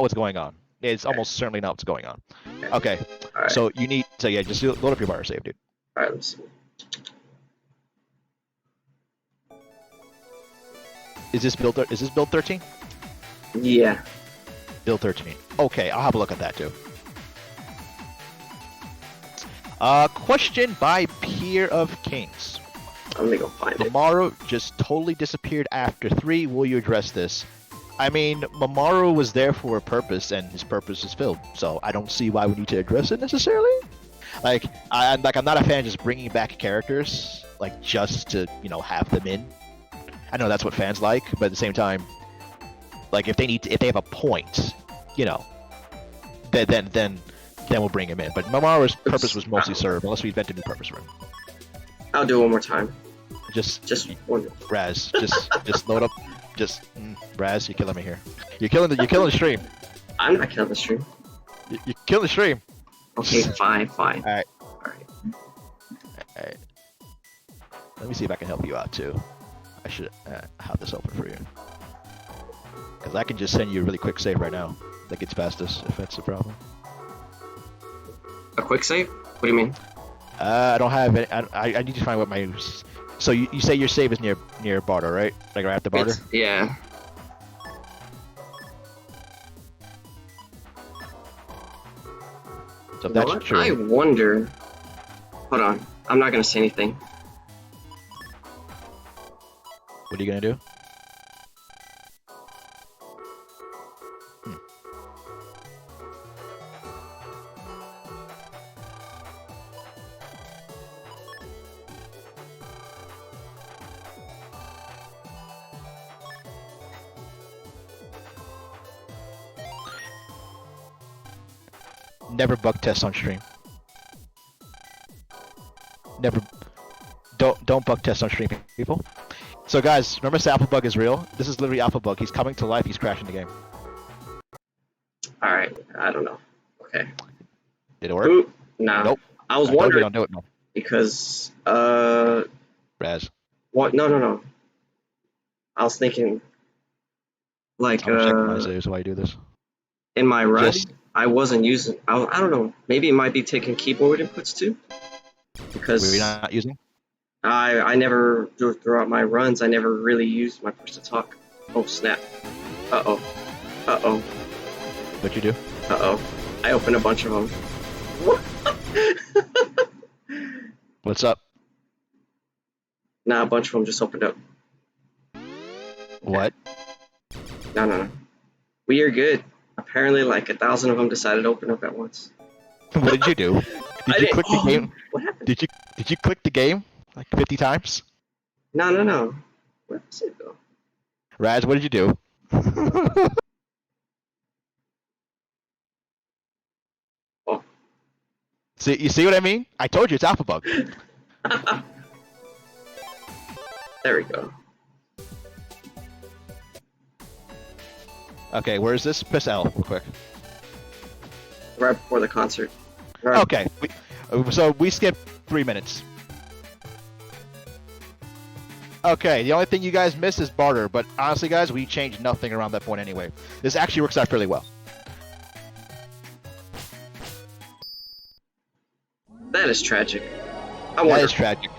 what's going on. It's almost certainly not what's going on. Okay. Right. So you need to just load up your bar save, dude. Alright, let's see. Is this build 13? Yeah. Build 13. Okay, I'll have a look at that too. Question by Peer of Kings. Let me go find it. Mamoru just totally disappeared after 3. Will you address this? I mean, Mamoru was there for a purpose, and his purpose is filled. So I don't see why we need to address it necessarily. Like, I'm not a fan of just bringing back characters, like just to have them in. I know that's what fans like, but at the same time, like if they have a point, then we'll bring him in. But Mamoru's purpose was mostly served, unless we invent a new purpose for him. I'll do it one more time. Just one. Raz, just load up. Raz, you're killing me here. You're killing the stream. I'm not killing the stream. You're killing the stream. Okay, fine. Alright. Alright. Let me see if I can help you out too. I should have this open for you. Because I can just send you a really quick save right now. That gets past us, if that's the problem. A quick save? What do you mean? I don't have any. I need to find what my... So you say your save is near Barter, right? Like right after Barter? Yeah. So if that's true... I wonder... Hold on. I'm not going to say anything. What are you going to do? Never bug test on stream. Never. Don't bug test on stream, people. So guys, remember this alpha bug is real. This is literally alpha bug. He's coming to life. He's crashing the game. All right. I don't know. Okay. Did it work? Ooh, nah. Nope. I was wondering. Don't do it, no. Because Raz. What? No. I was thinking. Like I'm checking my saves while you do this. In my run, I wasn't using. I don't know. Maybe it might be taking keyboard inputs too. Because were you not using? I never throughout my runs. I never really used my push to talk. Oh snap. Uh-oh. Uh-oh. What'd you do? Uh-oh. I opened a bunch of them. What? What's up? Nah, a bunch of them just opened up. What? No. We are good. Apparently, like 1,000 of them decided to open up at once. What did you do? Did you click the game? What happened? Did you click the game like 50 times? No. Where does it go? Raz, what did you do? Oh. You see what I mean? I told you it's alpha bug. There we go. Okay, where's this? Press L real quick. Right before the concert. Right. Okay, so we skipped 3 minutes. Okay, the only thing you guys missed is barter, but honestly, guys, we changed nothing around that point anyway. This actually works out fairly well. That is tragic. That is tragic.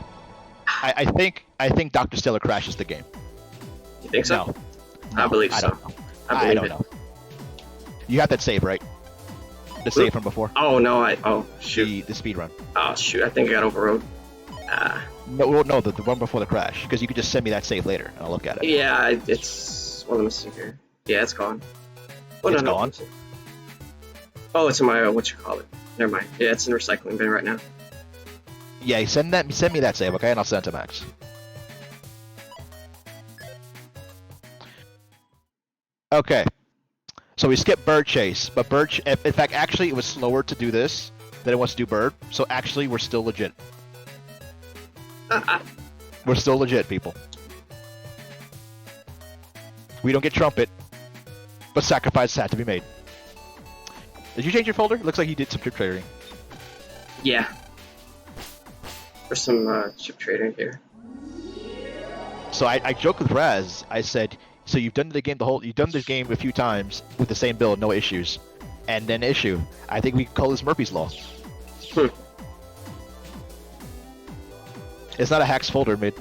I think Dr. Stiller crashes the game. You think so? No. I believe so. I don't know. You have that save, right? The save from before? Oh no, oh shoot. The speed run. Oh shoot, I think I got overrode. No, the one before the crash, because you could just send me that save later, and I'll look at it. Yeah, it's... Well, let me see here. Yeah, it's gone. Oh, It's no. gone? Oh, it's in my, whatchamacallit. Never mind. Yeah, it's in the recycling bin right now. Yeah, send me that save, okay, and I'll send it to Max. Okay, so we skipped Bird Chase, but in fact, actually, it was slower to do this than it was to do Bird, so actually, we're still legit. We're still legit, people. We don't get Trumpet, but sacrifices had to be made. Did you change your folder? It looks like you did some chip trading. Yeah. There's some chip trading here. So I joked with Raz. I said, "So you've done the game a few times with the same build, no issues, and then issue. I think we can call this Murphy's Law." It's not a hacks folder, mid.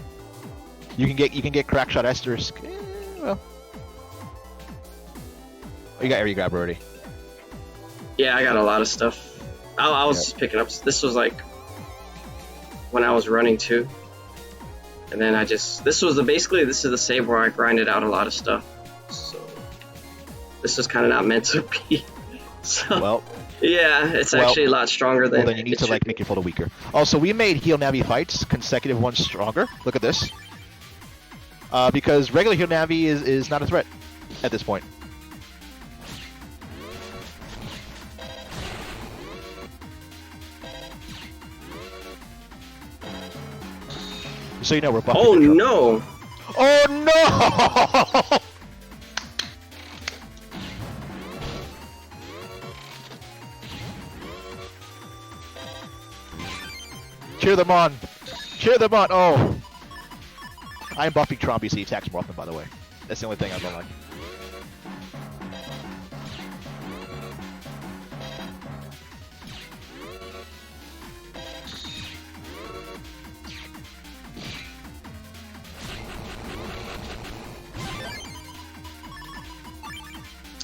You can get Crackshot Asterisk. Well, you got area grab already. Yeah, I got a lot of stuff. I was just picking up. This was like when I was running too, and then this is the save where I grinded out a lot of stuff. So this is kind of not meant to be. So Well. yeah, it's actually a lot stronger than. Well, then you need to make your folder weaker. Also, we made Heal Navi fights consecutive ones stronger. Look at this. Because regular Heal Navi is not a threat at this point. So you know we're buffing. Oh no! Oh no! Cheer them on! Cheer them on! Oh! I'm buffing Tromby so he attacks more often, by the way. That's the only thing I don't like.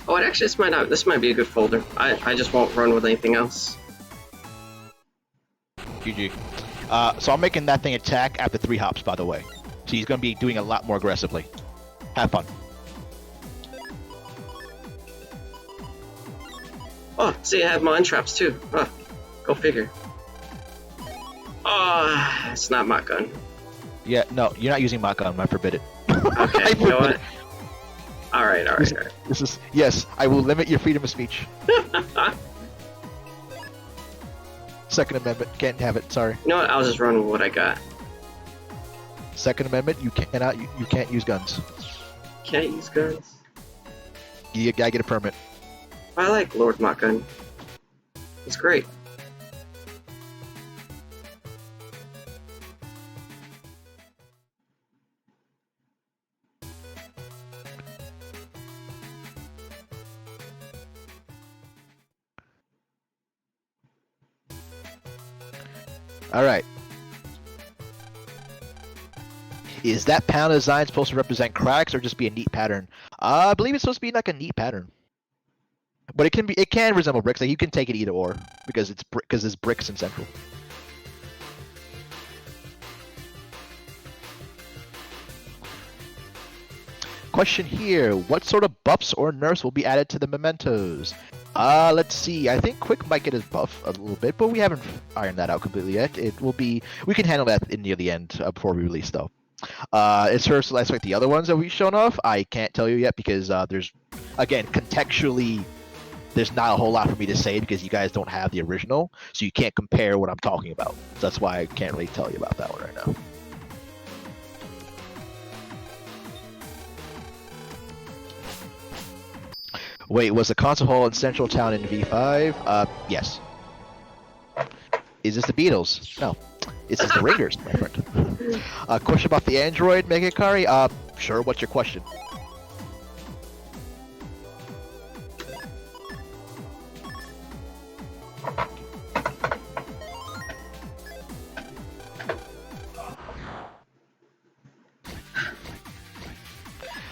Oh, and actually, this might be a good folder. I just won't run with anything else. GG. So I'm making that thing attack after 3 hops, by the way. So he's going to be doing a lot more aggressively. Have fun. Oh, see, I have mine traps too. Huh. Go figure. Oh, it's not my gun. Yeah, no, you're not using my gun. I forbid it. Okay, you know what? Alright. This is... Yes, I will limit your freedom of speech. Second Amendment, can't have it, sorry. You know what? I'll just run with what I got. Second Amendment, you can't use guns. Can't use guns? You gotta get a permit. I like Lord Mock Gun. It's great. Alright. Is that panel design supposed to represent cracks or just be a neat pattern? I believe it's supposed to be like a neat pattern. But it can resemble bricks. Like you can take it either or because it's bricks in central. Question here: what sort of buffs or nerfs will be added to the mementos? Let's see. I think Quick might get his buff a little bit, but we haven't ironed that out completely yet. It will be. We can handle that near the end before we release, though. As far as like the other ones that we've shown off, I can't tell you yet because there's, again, contextually, there's not a whole lot for me to say because you guys don't have the original, so you can't compare what I'm talking about. So that's why I can't really tell you about that one right now. Wait, was the concert hall in Central Town in V5? Yes. Is this the Beatles? No. This is the Raiders, my friend. Question about the Android, Megakari? Sure, what's your question?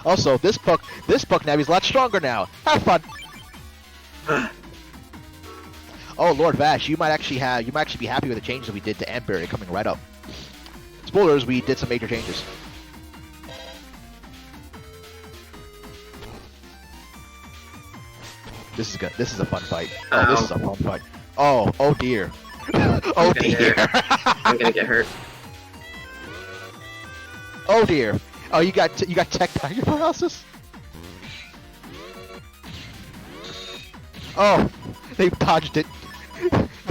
Also, this puck Navi's a lot stronger now. Have fun. Oh, Lord Vash, you might actually be happy with the changes that we did to Ant Barrier coming right up. Spoilers, we did some major changes. This is good. This is a fun fight. Oh, this is a fun fight. Oh dear. Oh dear. I'm gonna get hurt. Oh dear. Oh, you got tech tiger paralysis? Oh, they dodged it.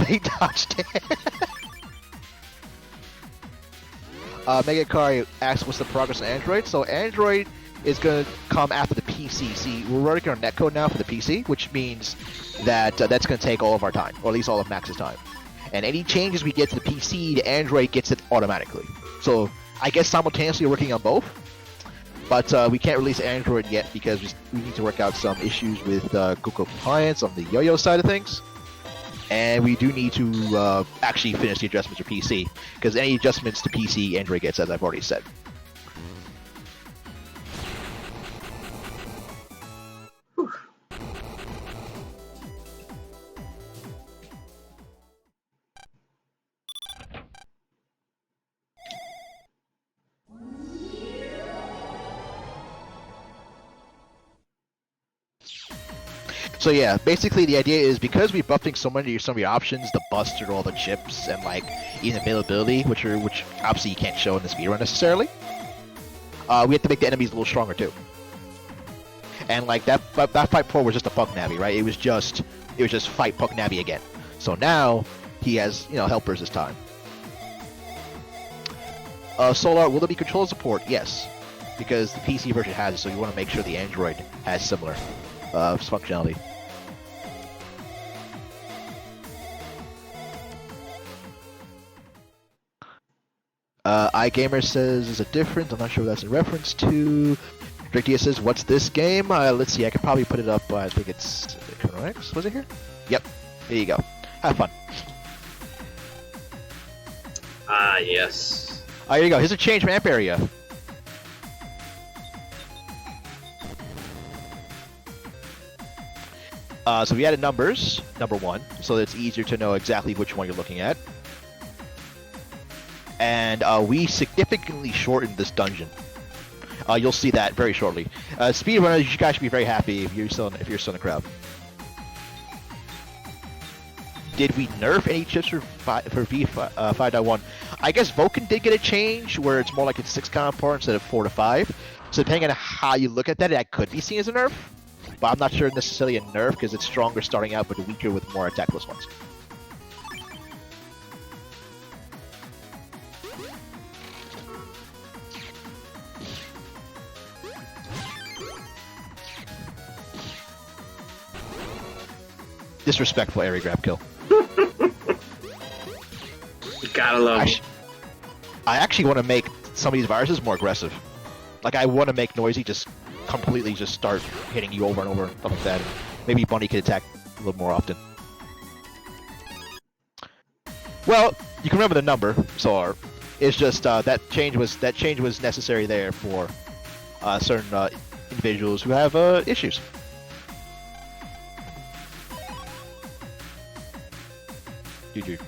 They dodged it. Megakari asks what's the progress on Android. So Android is going to come after the PC. See, we're working on netcode now for the PC, which means that that's going to take all of our time, or at least all of Max's time. And any changes we get to the PC, the Android gets it automatically. So I guess simultaneously working on both. But we can't release Android yet because we need to work out some issues with Google compliance on the Yo-Yo side of things. And we do need to actually finish the adjustments for PC, because any adjustments to PC, Android gets, as I've already said. So yeah, basically the idea is because we're buffing so many some of your options, the buster, all the chips, and like even availability, which obviously you can't show in the speedrun necessarily. We have to make the enemies a little stronger too. And like that fight before was just a Puck Navi, right? It was just fight Puck Navi again. So now he has helpers this time. Solar, will there be controller support? Yes, because the PC version has it. So you want to make sure the Android has similar functionality. iGamer says is a difference. I'm not sure what that's in reference to. Drake Diaz says, what's this game? Let's see, I could probably put it up. I think it's ChronoX. Was it here? Yep. There you go. Have fun. Yes. Here you go. Here's a change from Amp Area. So we added numbers, number 1, so that it's easier to know exactly which one you're looking at. And we significantly shortened this dungeon. You'll see that very shortly. Speedrunners, you guys should be very happy if you're still in the crowd. Did we nerf any chips for V5.1? I guess Vulcan did get a change where it's more like it's 6 counterpart instead of 4 to 5. So depending on how you look at that could be seen as a nerf. But I'm not sure necessarily a nerf because it's stronger starting out but weaker with more attack plus ones. Disrespectful area grab kill. You gotta love it. I actually want to make some of these viruses more aggressive. Like I want to make Noisy just completely just start hitting you over and over and stuff like that. And maybe Bunny could attack a little more often. Well, you can remember the number, Solar. It's just that change was necessary there for certain individuals who have issues. GG.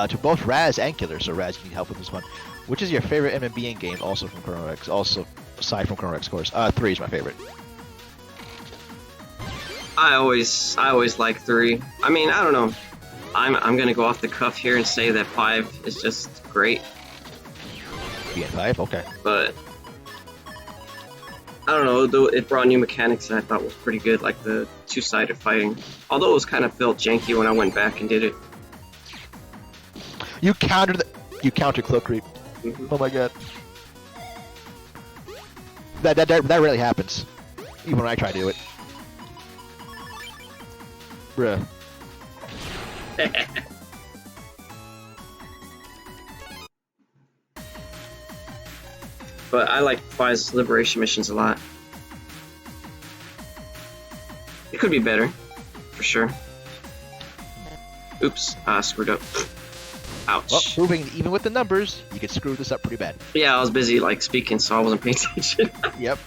To both Raz and Killer, so Raz, you need help with this one. Which is your favorite MMBN game, also from ChronoX? Also, aside from ChronoX, of course. 3 is my favorite. I always like 3. I mean, I don't know. I'm gonna go off the cuff here and say that 5 is just great. BN5, okay. But I don't know, though it brought new mechanics that I thought was pretty good, like the two-sided fighting. Although it was kind of felt janky when I went back and did it. You counter cloak creep. Mm-hmm. Oh my god. That rarely happens. Even when I try to do it. Bruh. But I like 5's liberation missions a lot. It could be better, for sure. Oops, screwed up. Ouch. Well, proving even with the numbers, you can screw this up pretty bad. Yeah, I was busy like speaking, so I wasn't paying attention. Yep.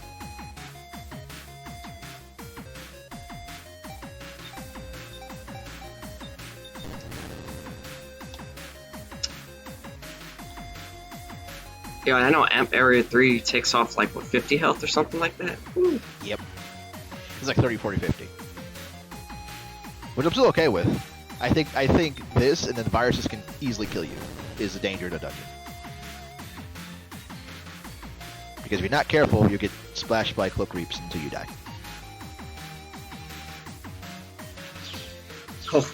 Yeah, I know Amp Area 3 takes off like, what, 50 health or something like that? Woo. Yep. It's like 30, 40, 50. Which I'm still okay with. I think this and then viruses can easily kill you is the danger in a dungeon. Because if you're not careful, you'll get splashed by cloak reaps until you die. Oh.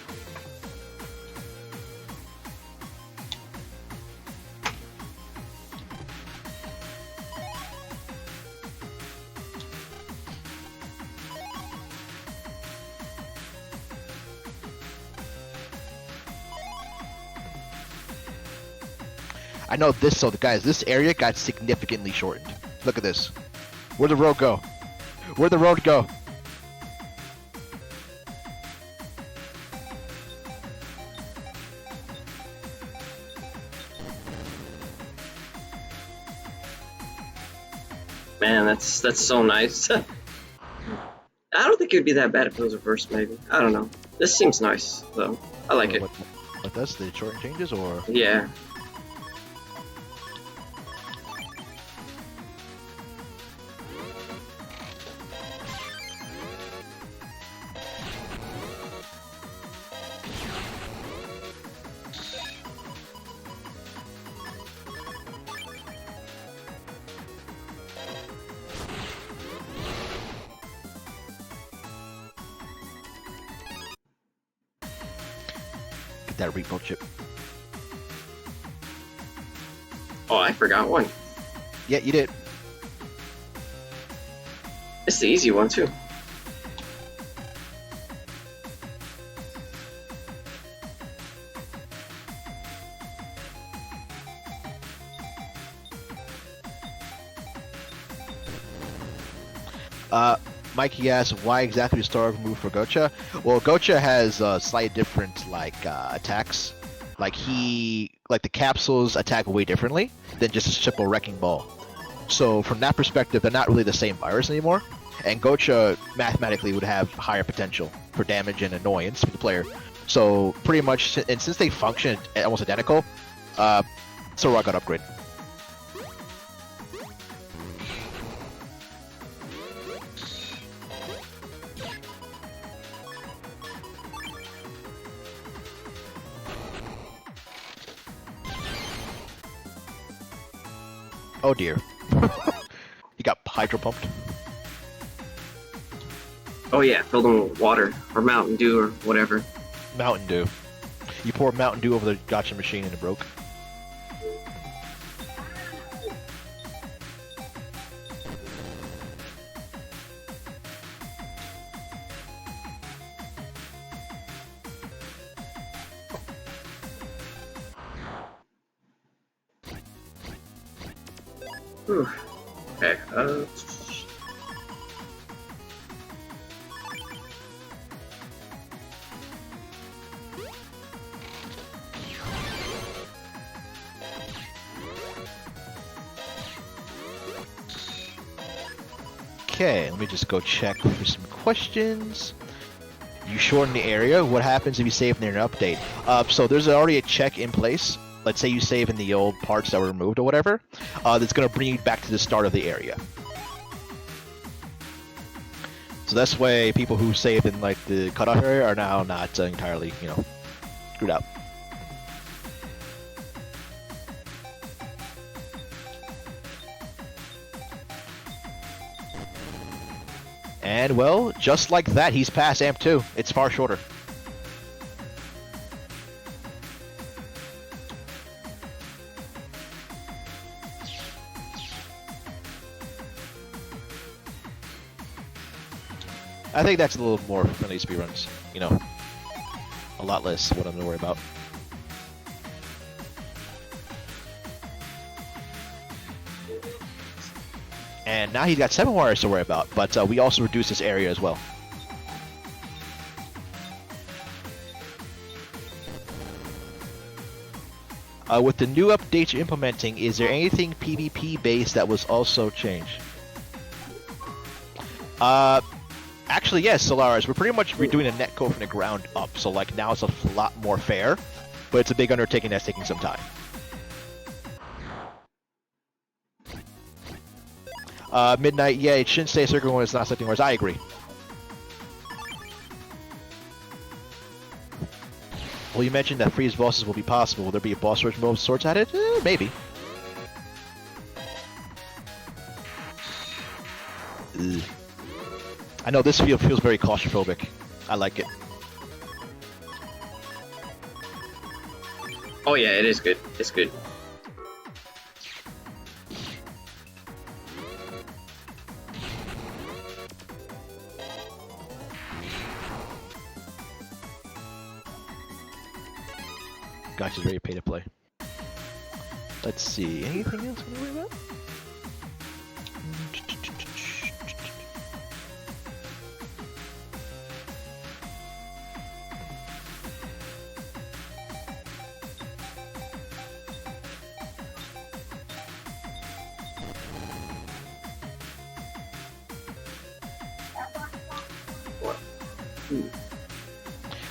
I know this, so guys, this area got significantly shortened. Look at this. Where'd the road go? Where'd the road go? Man, that's so nice. I don't think it would be that bad if it was reversed, maybe. I don't know. This seems nice, though. I like it. What does the shorten changes, or? Yeah. Get that repo chip. Oh, I forgot one. Yeah, you did. It's the easy one, too. Mikey asks, why exactly Star move for Gocha? Well, Gocha has slight different attacks. Like the capsules attack way differently than just a simple wrecking ball. So from that perspective, they're not really the same virus anymore. And Gocha mathematically would have higher potential for damage and annoyance for the player. So pretty much, and since they function almost identical, Sora got upgrade. Oh dear. He got hydro pumped. Oh yeah, fill them with water, or Mountain Dew, or whatever. Mountain Dew. You pour Mountain Dew over the gotcha machine and it broke. Whew. Okay. Okay, let me just go check for some questions. You shorten the area. What happens if you save near an update? So there's already a check in place. Let's say you save in the old parts that were removed or whatever. That's going to bring you back to the start of the area. So that's why people who saved in like the cutoff area are now not entirely, you know, screwed up. And well, just like that, he's past AMP 2. It's far shorter. I think that's a little more friendly speedruns, you know. A lot less what I'm gonna worry about. And now he's got 7 wires to worry about, but we also reduced this area as well. With the new updates you're implementing, is there anything PvP based that was also changed? Actually, yes, Solaris. We're pretty much redoing the netcode from the ground up, so like now it's a lot more fair, but it's a big undertaking that's taking some time. Midnight, yeah, it shouldn't stay a circle when it's not selecting wars. I agree. Well, you mentioned that freeze bosses will be possible. Will there be a boss search mode of sorts added? Maybe. Ugh. I know this feels very claustrophobic. I like it. Oh yeah, it is good. It's good. Gosh, it's very pay to play. Let's see. Anything else to worry about?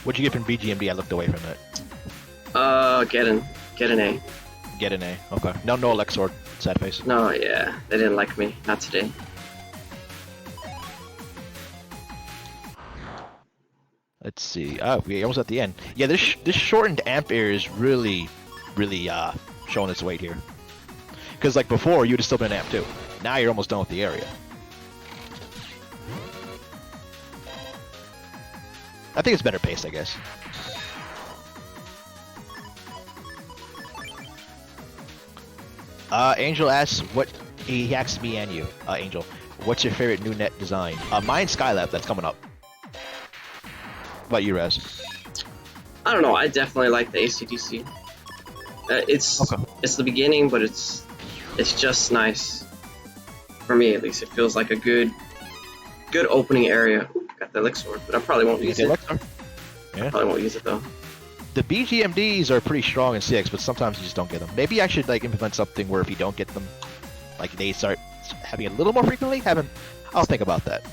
What'd you get from BGMD? I looked away from that. Get an A. Get an A. Okay. No Alexor. Sad face. No, yeah, they didn't like me. Not today. Let's see. Oh, we're almost at the end. Yeah, this shortened amp area is really showing its weight here. Because like before, you'd have still been amp 2. Now you're almost done with the area. I think it's better paced, I guess. Angel asks what he asked me and you, Angel. What's your favorite new net design? Mine's Skylab. That's coming up. What about you, Raz? I don't know. I definitely like the ACDC. It's the beginning, but it's just nice. For me, at least, it feels like a good opening area. Ooh, got the elixir, but I probably won't use it. Yeah. I probably won't use it though. The BGMDs are pretty strong in CX, but sometimes you just don't get them. Maybe I should like implement something where if you don't get them, like they start having it a little more frequently. I'll think about that.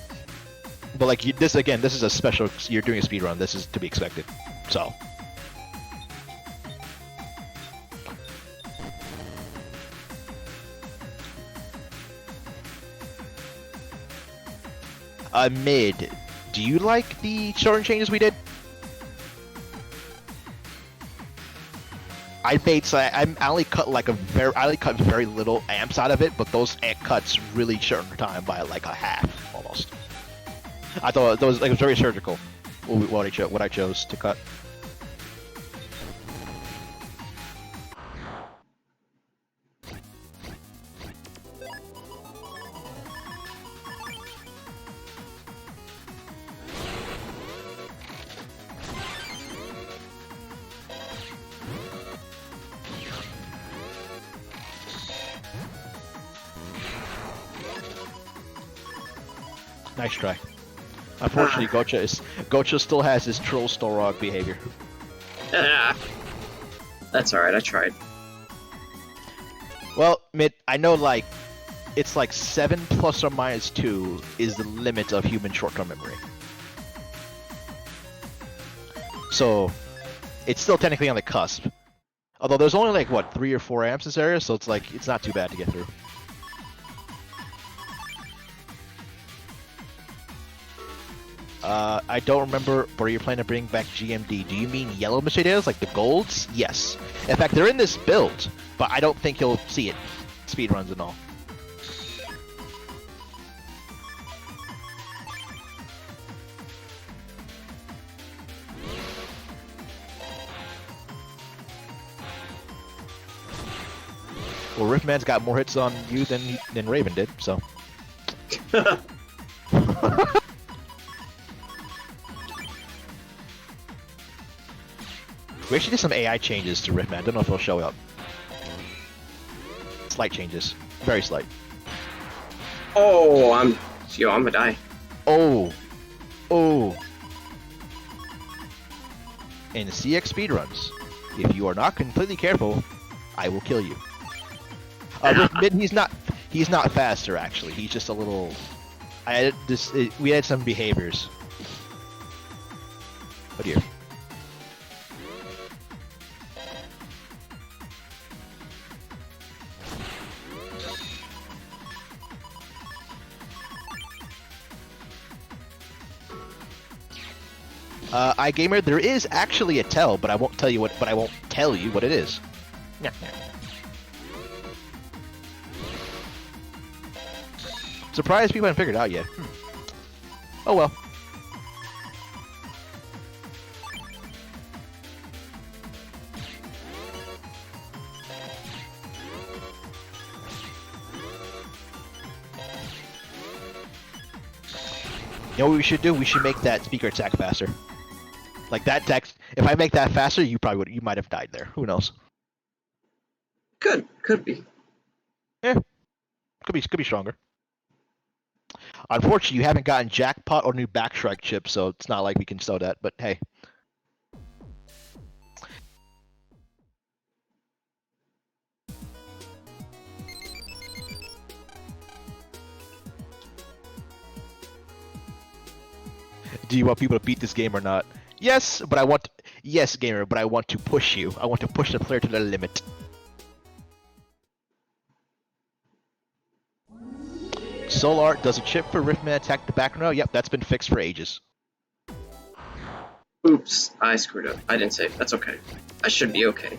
But like this is a special. You're doing a speed run. This is to be expected. So. Mid, do you like the shorten changes we did? I only cut very little amps out of it, but those amp cuts really shortened the time by like a half almost. I thought it was very surgical. What I chose to cut. Nice try. Unfortunately, Gocha still has his troll Storog behavior. That's alright, I tried. Well, Mitt, I know like it's like 7 plus or minus 2 is the limit of human short-term memory. So it's still technically on the cusp. Although there's only like what 3 or 4 amps in this area, so it's like it's not too bad to get through. I don't remember, but you're planning to bring back GMD. Do you mean yellow mystery datas, like the golds? Yes. In fact, they're in this build, but I don't think you'll see it. Speedruns and all. Well, Riftman's got more hits on you than Raven did, so. We actually did some AI changes to Riftman. I don't know if it'll show up. Slight changes. Very slight. Oh, I'm gonna die. Oh. In CX speedruns, if you are not completely careful, I will kill you. Riftman, he's not faster actually. He's just a little. We had some behaviors. Oh dear. iGamer, there is actually a tell, but I won't tell you what. But I won't tell you what it is. Yeah. Surprised people haven't figured it out yet. Oh well. You know what we should do? We should make that speaker attack faster. Like that text. If I make that faster, you might have died there. Who knows? Could be. Yeah. Could be stronger. Unfortunately, you haven't gotten jackpot or new backstrike chip, so it's not like we can sell that. But hey. Do you want people to beat this game or not? Yes, but yes, gamer, but I want to push you. I want to push the player to the limit. Solar, does a chip for Riftman attack the background? Yep, that's been fixed for ages. Oops, I screwed up. I didn't save. That's okay. I should be okay.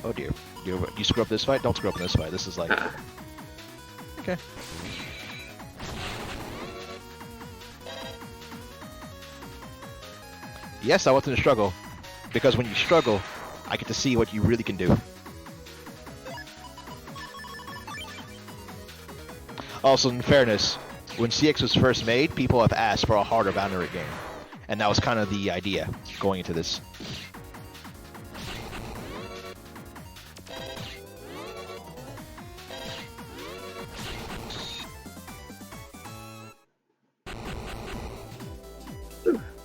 Oh dear. You screw up this fight? Don't screw up in this fight. This is like... Okay. Yes, I want them to struggle. Because when you struggle, I get to see what you really can do. Also, in fairness, when CX was first made, people have asked for a harder boundary game. And that was kind of the idea going into this.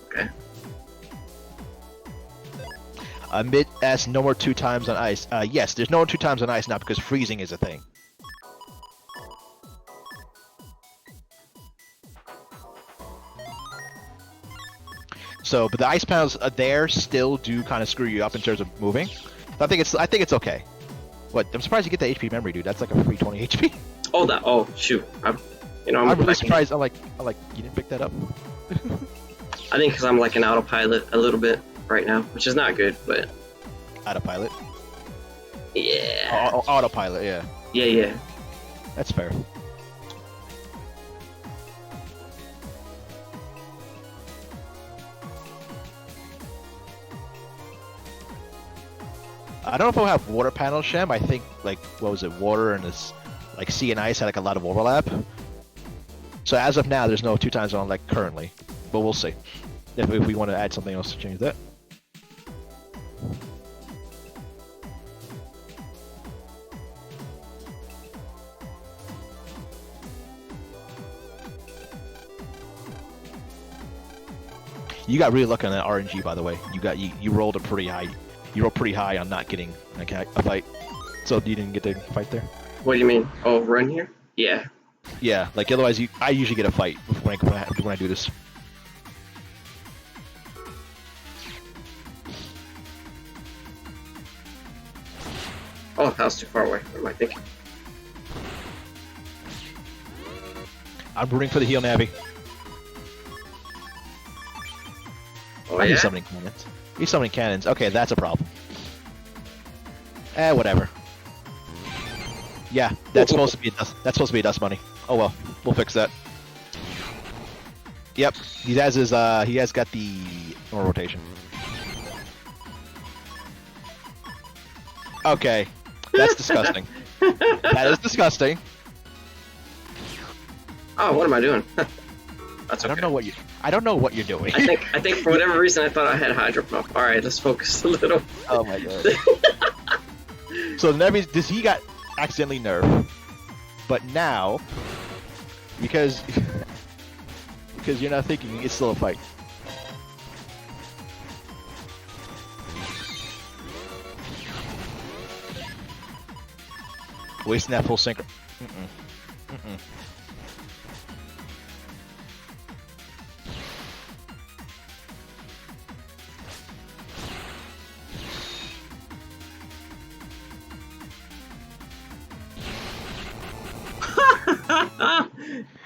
Okay. Mitt asks no more 2 times on ice. Yes, there's no more 2 times on ice now because freezing is a thing. So, but the ice panels there still do kind of screw you up in terms of moving. I think it's okay. What? I'm surprised you get the HP memory, dude. That's like a free 20 HP. Oh, that. Oh, shoot. I'm really surprised. I'm like, you didn't pick that up. I think because I'm like an autopilot a little bit right now, which is not good, but. Autopilot. Yeah. Autopilot. Yeah. Yeah. That's fair. I don't know if we'll have water panel Shem. I think like what was it, water and this like sea and ice had like a lot of overlap. So as of now, there's no 2 times on like currently, but we'll see if we want to add something else to change that. You got really lucky on that RNG, by the way. You rolled a pretty high. You rolled pretty high on not getting a fight, so you didn't get to fight there. What do you mean? Oh, run here? Yeah. Yeah, like otherwise I usually get a fight when I do this. Oh, that was too far away. What am I thinking? I'm rooting for the heal Navi. Oh, I yeah? need summoning cannons. He's summoning cannons. Okay, that's a problem. Whatever. Yeah, that's supposed to be a dust bunny. Oh well, we'll fix that. Yep, he has got the normal rotation. Okay, that's disgusting. That is disgusting. Oh, what am I doing? That's I okay. I don't know what you're doing. I think for whatever reason I thought I had Hydro Pump. Alright, let's focus a little. Oh my god. So Navi, he got accidentally nerfed, but now because you're not thinking, it's still a fight. Wasting that full synchro.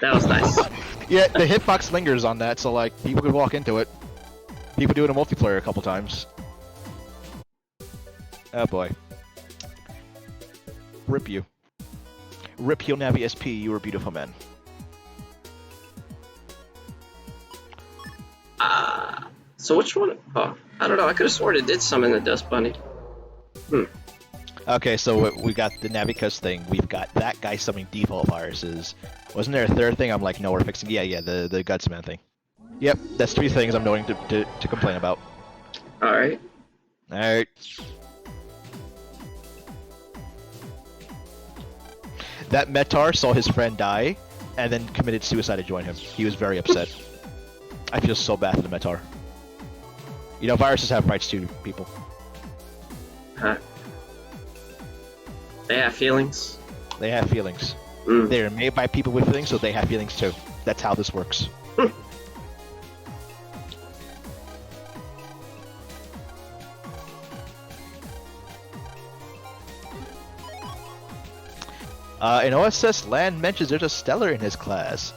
That was nice. Yeah, the hitbox lingers on that, so like people could walk into it. People do it in multiplayer a couple times. Oh boy. Rip you. Rip Heal Navi SP, you were a beautiful man. So which one? Oh, I don't know. I could have sworn it did summon the Dust Bunny. Okay, so we got the Navicus thing. We've got that guy summoning default viruses. Wasn't there a third thing? I'm like, no, we're fixing. Yeah, the Gutsman thing. Yep, that's 3 things I'm noting to complain about. All right. All right. That Metar saw his friend die, and then committed suicide to join him. He was very upset. I feel so bad for the Metar. You know, viruses have rights too, people. Huh. They have feelings. They have feelings. Mm. They are made by people with feelings, so they have feelings too. That's how this works. In OSS, Land mentions there's a Stellar in his class.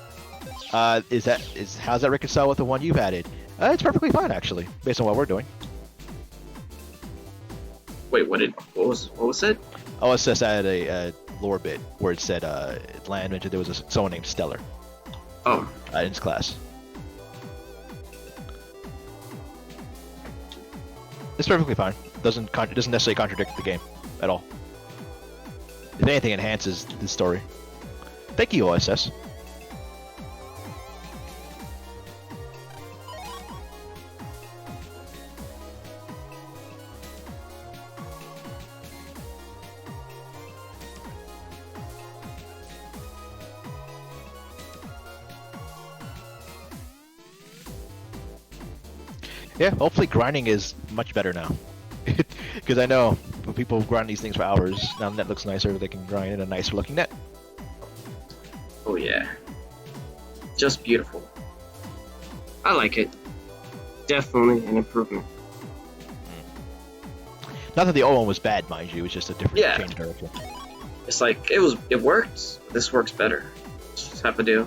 How's that reconcile with the one you've added? It's perfectly fine, actually, based on what we're doing. Wait, what was it? OSS added a lore bit where it said Land mentioned there was someone named Stellar. Oh. In his class. It's perfectly fine. Doesn't necessarily contradict the game at all. If anything, enhances the story. Thank you, OSS. Yeah, hopefully grinding is much better now. Because I know when people grind these things for hours, now the net looks nicer, they can grind in a nicer looking net. Oh yeah. Just beautiful. I like it. Definitely an improvement. Not that the old one was bad, mind you, it was just a different change of direction. It's like it worked. This works better. Just have to do.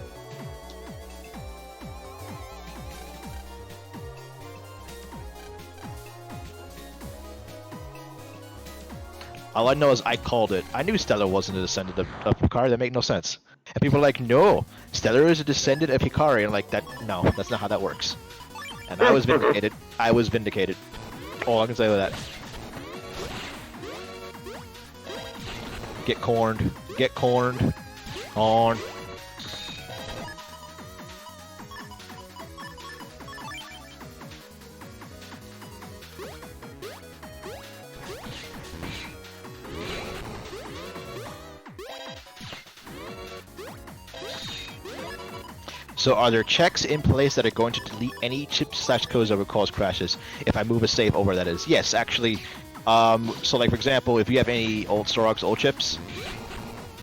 All I know is I called it. I knew Stellar wasn't a descendant of Hikari. That made no sense. And people are like, no, Stellar is a descendant of Hikari. And I'm like, no, that's not how that works. And I was vindicated. I was vindicated. All I can say with that. Get corned. Get corned. On. So are there checks in place that are going to delete any chips/codes that would cause crashes if I move a save over? That is, yes, actually. So like for example, if you have any old ChronoX old chips,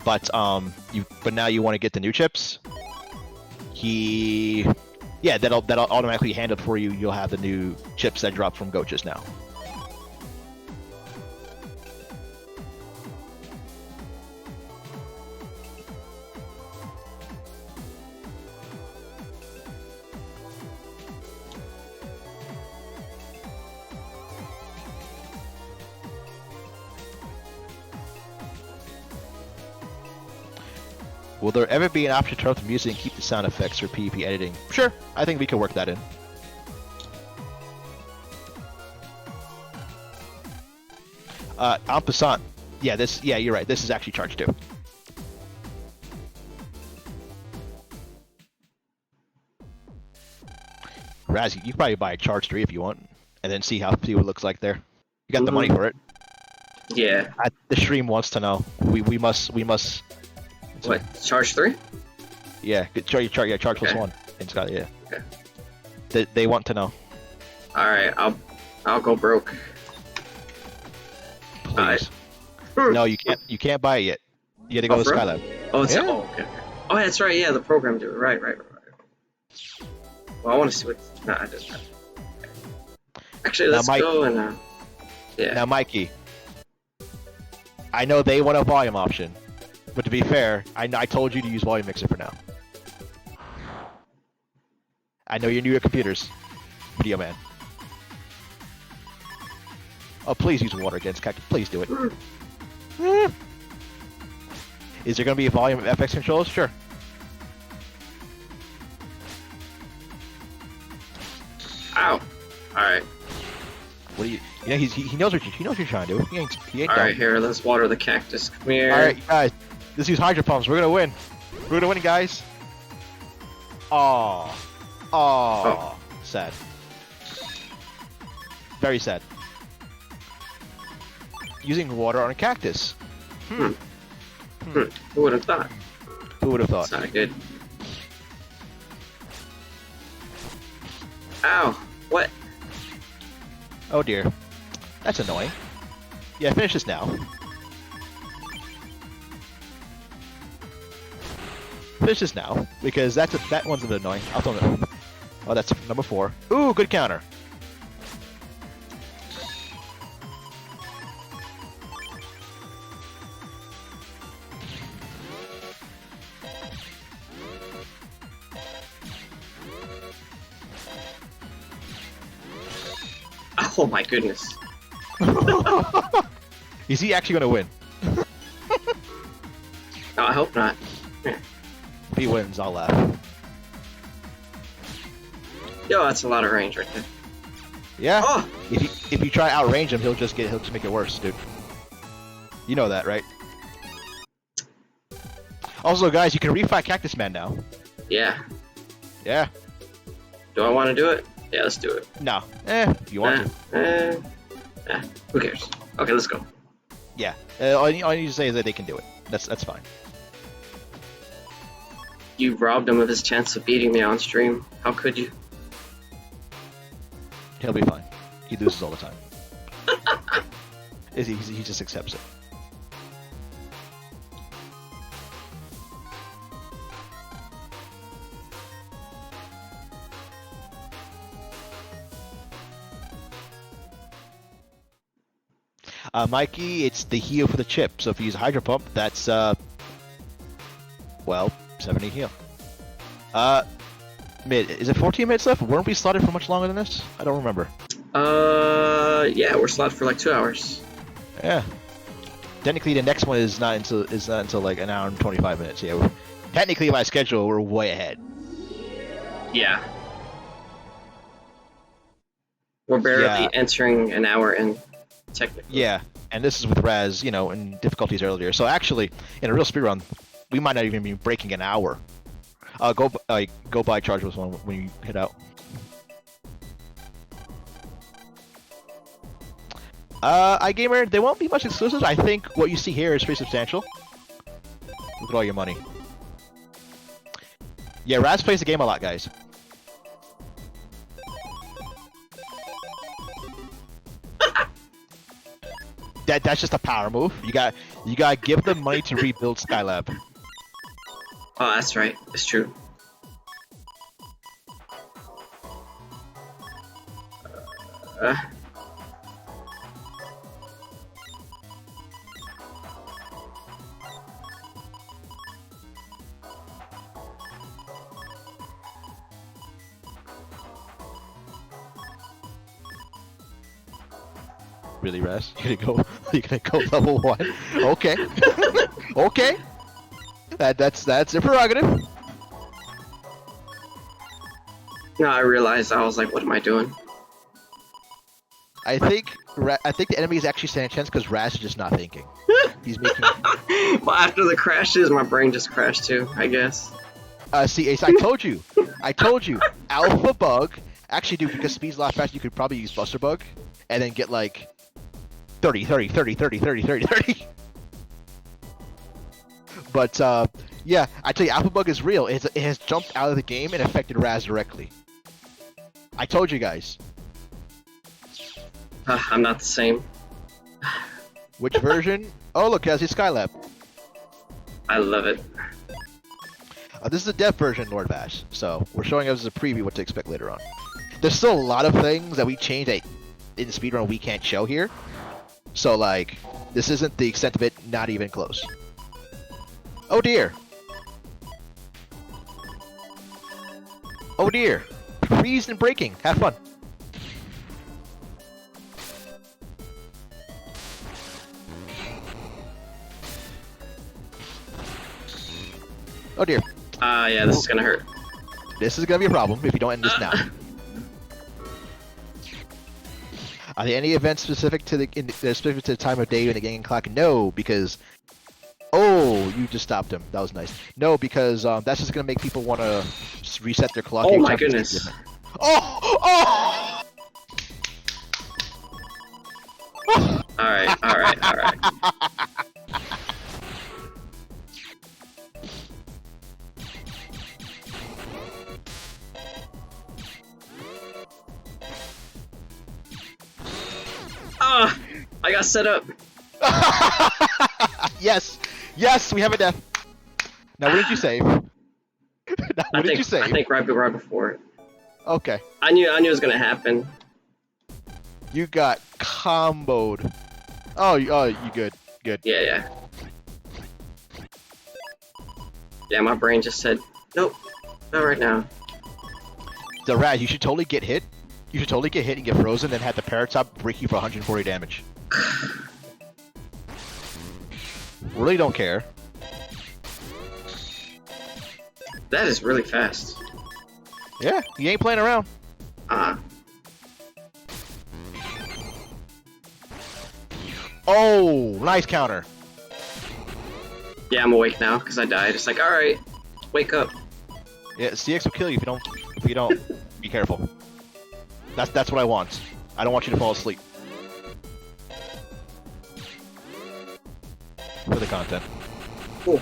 but now you want to get the new chips, that'll automatically handle for you. You'll have the new chips that dropped from Gochas now. Will there ever be an option to turn off the music and keep the sound effects for PvP editing? Sure, I think we can work that in. En passant, yeah, you're right. This is actually charged too. Raz, you can probably buy a charge 3 if you want, and then see what it looks like there. You got the money for it. Yeah. The stream wants to know. We must. What? Charge 3? Yeah, charge Okay. plus 1. It's got Okay. They want to know. All right, I'll go broke. Please. No, you can't. You can't buy it yet. You gotta go to Skylab. Oh, it's Yeah. okay. Oh, that's right. Yeah, the program do it. Right. Well, I want to see what. No, I didn't. Actually, let's go and. Yeah. Now, Mikey, I know they want a volume option, but to be fair, I told you to use Volume Mixer for now. I know you're new at computers, Video Man. Oh, please use water against cactus. Please do it. Is there going to be a volume of FX controls? Sure. Ow. All right. What do you? You know he knows what you're trying to do. He ain't All dumb. right, here. Let's water the cactus. Come here. All right, guys. Let's use hydro pumps. We're gonna win. We're gonna win, guys. Oh. Sad. Very sad. Using water on a cactus. Who would have thought? Who would have thought? It's not good. Ow. What? Oh dear. That's annoying. Yeah, finish this now. Finish this now, because that one's a bit annoying. I'll tell them. Oh, that's number 4. Ooh, good counter. Oh my goodness. Is he actually gonna win? No, I hope not. Here. If he wins, I'll laugh. Yo, that's a lot of range right there. Yeah. Oh! If you try to outrange him, he'll just make it worse, dude. You know that, right? Also, guys, you can refight Cactus Man now. Yeah. Yeah. Do I want to do it? Yeah, let's do it. No. If you want to. Who cares? Okay, let's go. Yeah. All you need to say is that they can do it. That's fine. You robbed him of his chance of beating me on stream. How could you? He'll be fine. He loses all the time. He just accepts it. Mikey, it's the heal for the chip. So if you use a hydro pump, that's well, 70 heal. Mid, is it 14 minutes left? Weren't we slotted for much longer than this? I don't remember. Yeah, we're slotted for like 2 hours. Yeah. Technically, the next one is not until like an hour and 25 minutes. Yeah. Technically, by schedule, we're way ahead. Yeah. We're barely entering an hour in, technically. Yeah, and this is with Raz, and difficulties earlier. So actually, in a real speedrun, we might not even be breaking an hour. Go buy charge with one when you hit out. iGamer, there won't be much exclusives. I think what you see here is pretty substantial. Look at all your money. Yeah, Raz plays the game a lot, guys. That's just a power move. You got to give them money to rebuild Skylab. Oh, that's right. It's true. Uh, Really, Raz? You're gonna go level 1? Okay. Okay. That's their prerogative. no, I realized I was like, what am I doing? I think the enemy is actually standing a chance because Raz is just not thinking. He's making. Well, after the crashes, my brain just crashed too, I guess. See, Ace, I told you. Alpha bug. Actually, dude, because speed's a lot faster, you could probably use Buster Bug and then get like 30. But yeah, I tell you, Alpha Bug is real. It has jumped out of the game and affected Raz directly. I told you guys. I'm not the same. Which version? Oh, look, that's his Skylab. I love it. This is a dev version, Lord Vash, so we're showing us as a preview what to expect later on. There's still a lot of things that we changed that in the speedrun we can't show here. So, like, this isn't the extent of it, not even close. Oh dear. Oh dear. Freeze and breaking. Have fun. Oh dear. Yeah, this is gonna hurt. This is gonna be a problem if you don't end this now. Are there any events specific to the time of day in the gaming clock? No, because oh, you just stopped him. That was nice. No, because that's just gonna make people want to reset their clock. Oh my goodness! Oh! All right. I got set up. Yes, we have a death. Now, what did you save? I think right before it. Okay. I knew it was gonna happen. You got comboed. Oh, you good. Yeah. Yeah, my brain just said, nope, not right now. So, Raz, you should totally get hit. You should totally get hit and get frozen, then have the Parrotop break you for 140 damage. Really don't care. That is really fast. Yeah, you ain't playing around. Oh, nice counter. Yeah, I'm awake now because I died. It's like, all right, wake up. Yeah, CX will kill you if you don't. Be careful. That's what I want. I don't want you to fall asleep. For the content. Cool.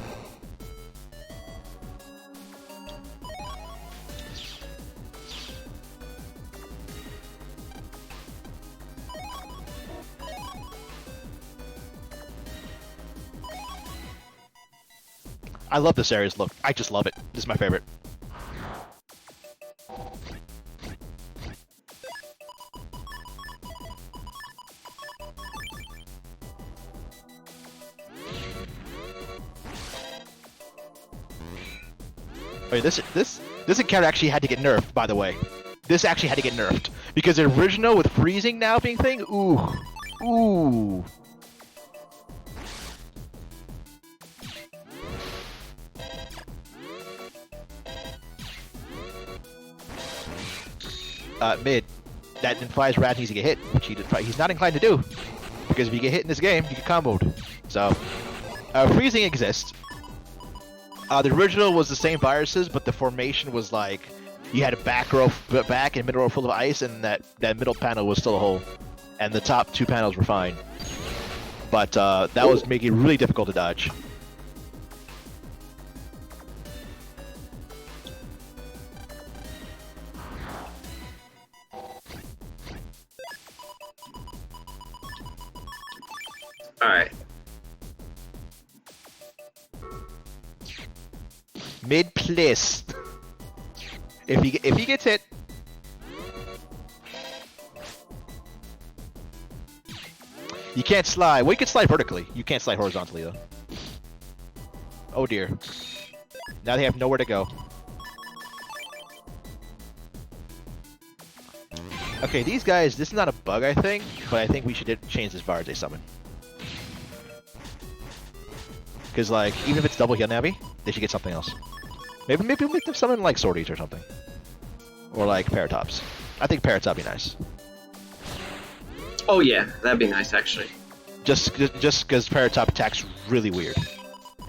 I love this area's look. I just love it. This is my favorite. Wait, this encounter actually had to get nerfed, by the way. This actually had to get nerfed because the original with freezing now being thing. Ooh. Mid. That implies Raz needs to get hit, which he's not inclined to do. Because if you get hit in this game, you get comboed. So, freezing exists. The original was the same viruses, but the formation was like you had a back and middle row full of ice, and that middle panel was still a hole, and the top two panels were fine. But that was making it really difficult to dodge. All right. Mid place. If he gets hit. You can't slide. Well, you can slide vertically. You can't slide horizontally though. Oh dear. Now they have nowhere to go. Okay, these guys, this is not a bug, I think, but I think we should change this VAR as they summon. Because, like, even if it's double heal Navi, they should get something else. Maybe we'll make them summon, like, Swordies or something. Or, like, Paratops. I think Paratops would be nice. Oh yeah, that'd be nice actually. Just because Paratops attacks really weird.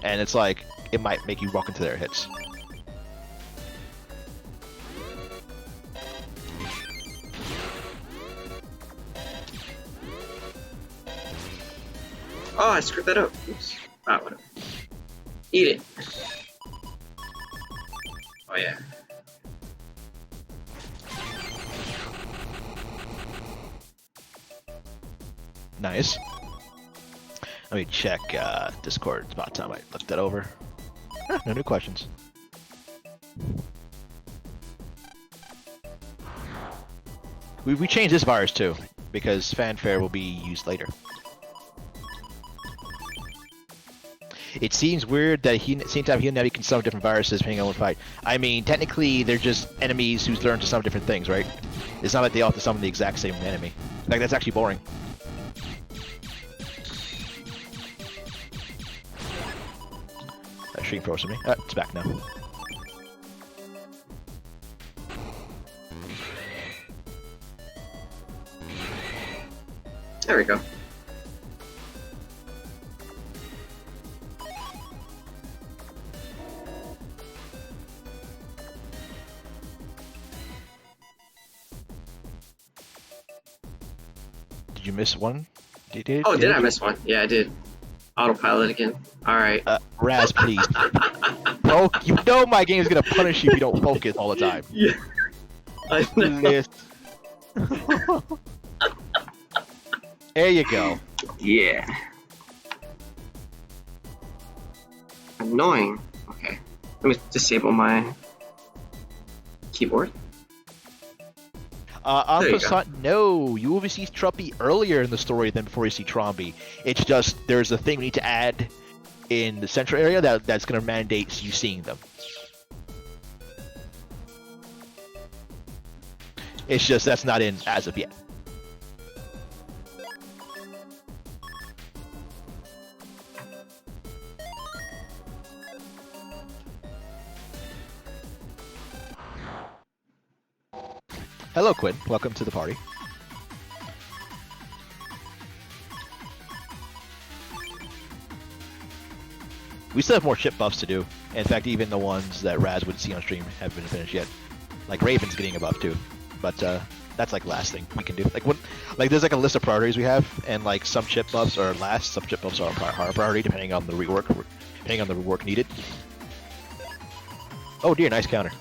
And it's like, it might make you walk into their hits. Oh, I screwed that up. Oops. Ah, whatever. Eat it. Oh yeah. Nice. Let me check Discord. It's about time I looked that over. No new questions. We changed this virus too, because fanfare will be used later. It seems weird that same time Nevi can summon different viruses depending on what fight. I mean, technically, they're just enemies who's learned to summon different things, right? It's not like they all have to summon the exact same enemy. Like, that's actually boring. That stream froze me. It's back now. There we go. Did you miss one? Did I miss one? Yeah, I did. Autopilot again. Alright. Raz, please. Bro, you know my game is gonna punish you if you don't focus all the time. Yeah. I know. Yes. There you go. Yeah. Annoying. Okay. Let me disable my keyboard. No, you will see Trumpy earlier in the story than before you see Tromby. It's just there's a thing we need to add in the central area that's going to mandate you seeing them. It's just that's not in as of yet. Hello, Quinn. Welcome to the party. We still have more chip buffs to do. In fact, even the ones that Raz would see on stream haven't been finished yet. Like Raven's getting a buff too, but that's like last thing we can do. Like there's like a list of priorities we have, and like some chip buffs are last, some chip buffs are our priority depending on the rework needed. Oh dear, nice counter.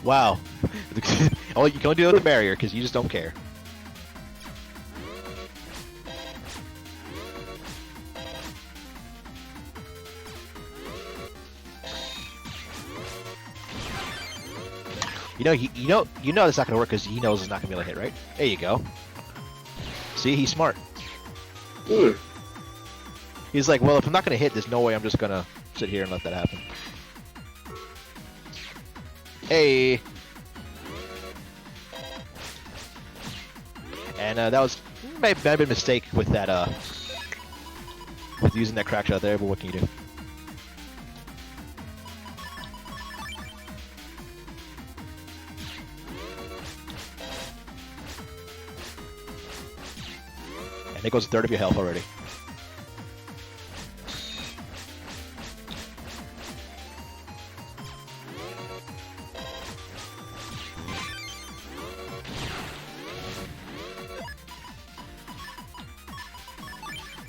Wow. Oh, you can only do it with the barrier because you just don't care. You know it's not gonna work because he knows it's not gonna be able to hit, right? There you go. See, he's smart. He's like, well, if I'm not gonna hit, there's no way I'm just gonna sit here and let that happen. Hey! And that was maybe a mistake with that with using that crack shot there, but what can you do? And it goes a third of your health already.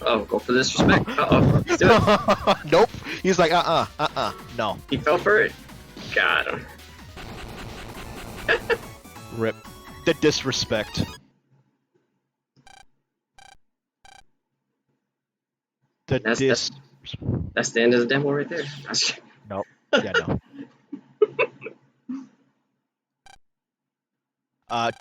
Oh, go for the disrespect. Uh-oh. He's doing it. Nope. He's like, no. He fell for it. Got him. Rip. The disrespect. That's the end of the demo right there. Nope. Yeah, no.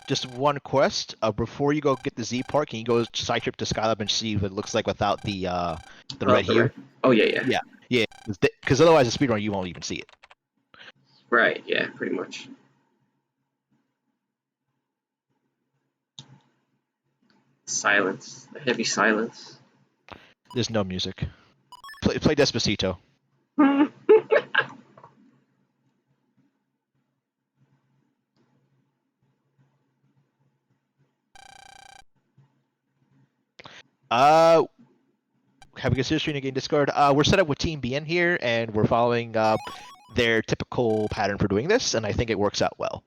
Just one quest. Before you go get the Z part, can you go side trip to Skylab and see what it looks like without the red hue? Oh yeah. Yeah. Because otherwise, the speedrun you won't even see it. Right. Yeah. Pretty much. Silence. A heavy silence. There's no music. Play Despacito. Have a considered streaming game Discord. We're set up with TeamBN here, and we're following their typical pattern for doing this, and I think it works out well.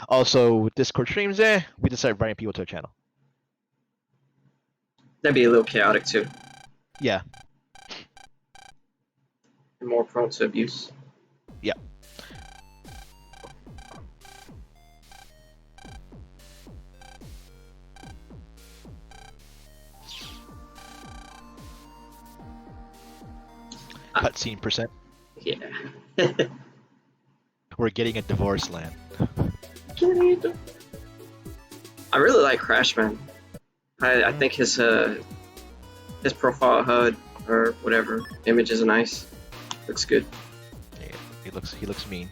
Also, with Discord streams, we decided inviting people to our channel. That'd be a little chaotic too. Yeah. And more prone to abuse. Yeah. Cutscene percent. Yeah. We're getting a divorce land. I really like Crashman. I think his profile HUD or whatever image is nice. Looks good. Yeah, he looks mean.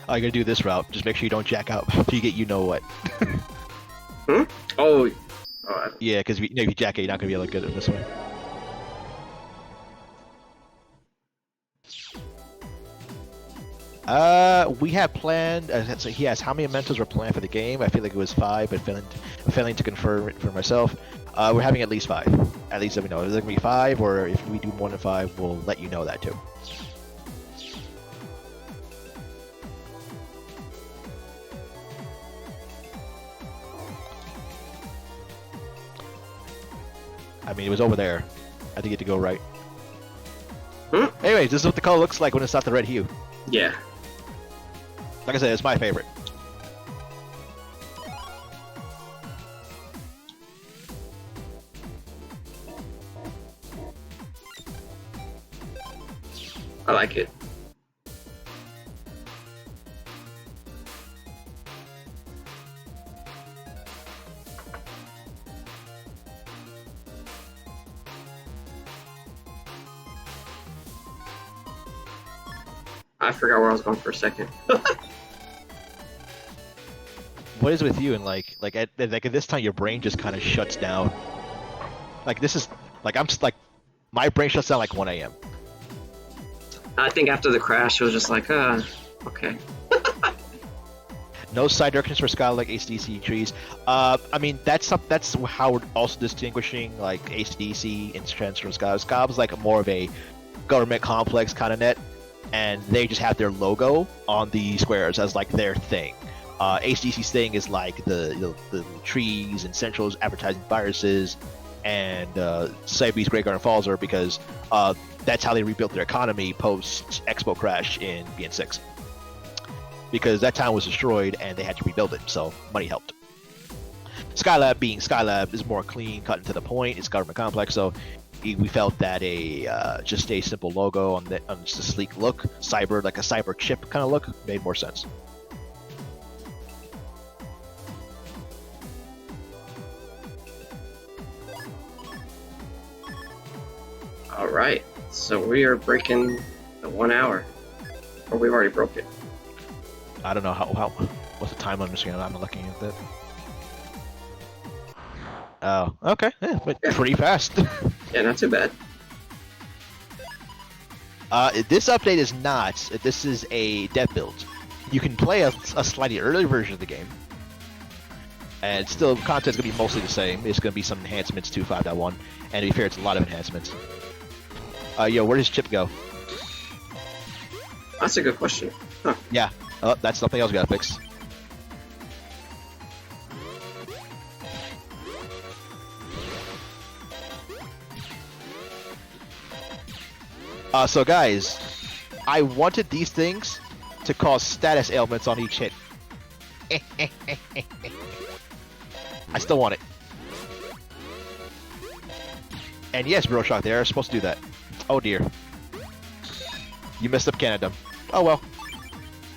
Oh, you gotta do this route. Just make sure you don't jack out after you get you know what. Hmm? Oh. Yeah, because if you jack out, you're not gonna be able to get it this way. We have planned. So he asked how many mementos were planned for the game. I feel like it was 5, but failing to confirm it for myself. We're having at least 5. At least let me know. Is it gonna be 5, or if we do more than 5, we'll let you know that too. I mean, it was over there. I think you had to go right. Hmm? Anyways, this is what the color looks like when it's not the red hue. Yeah. Like I said, it's my favorite. I like it. I forgot where I was going for a second. What is with you and like at this time your brain just kind of shuts down. Like this is like I'm just like my brain shuts down like 1 a.m. I think after the crash, it was just like, okay. No side directions for Sky like ACDC trees. I mean that's how we're also distinguishing like ACDC and Trends from Sky. Sky was like more of a government complex kind of net, and they just have their logo on the squares as like their thing. ACDC's thing is like the trees and Central's advertising viruses, and Society's Great Garden Falls are because that's how they rebuilt their economy post Expo crash in BN6. Because that town was destroyed and they had to rebuild it, so money helped. Skylab being Skylab is more clean, cut and to the point. It's government complex, so we felt that just a simple logo on just a sleek look, cyber like a cyber chip kind of look made more sense. All right. So we are breaking the 1 hour, or we've already broke it. I don't know how what's the time on the screen. I'm looking at that. Oh, okay. Yeah, but pretty fast. Yeah, not too bad. This update is not. This is a dev build. You can play a slightly earlier version of the game, and still content's gonna be mostly the same. It's gonna be some enhancements to 5.1, and to be fair, it's a lot of enhancements. Yo, where does Chip go? That's a good question. Huh. Yeah. Oh, that's something else we gotta fix. So guys, I wanted these things to cause status ailments on each hit. I still want it. And yes, Bro Shock, they are supposed to do that. Oh dear. You messed up Canada. Oh well.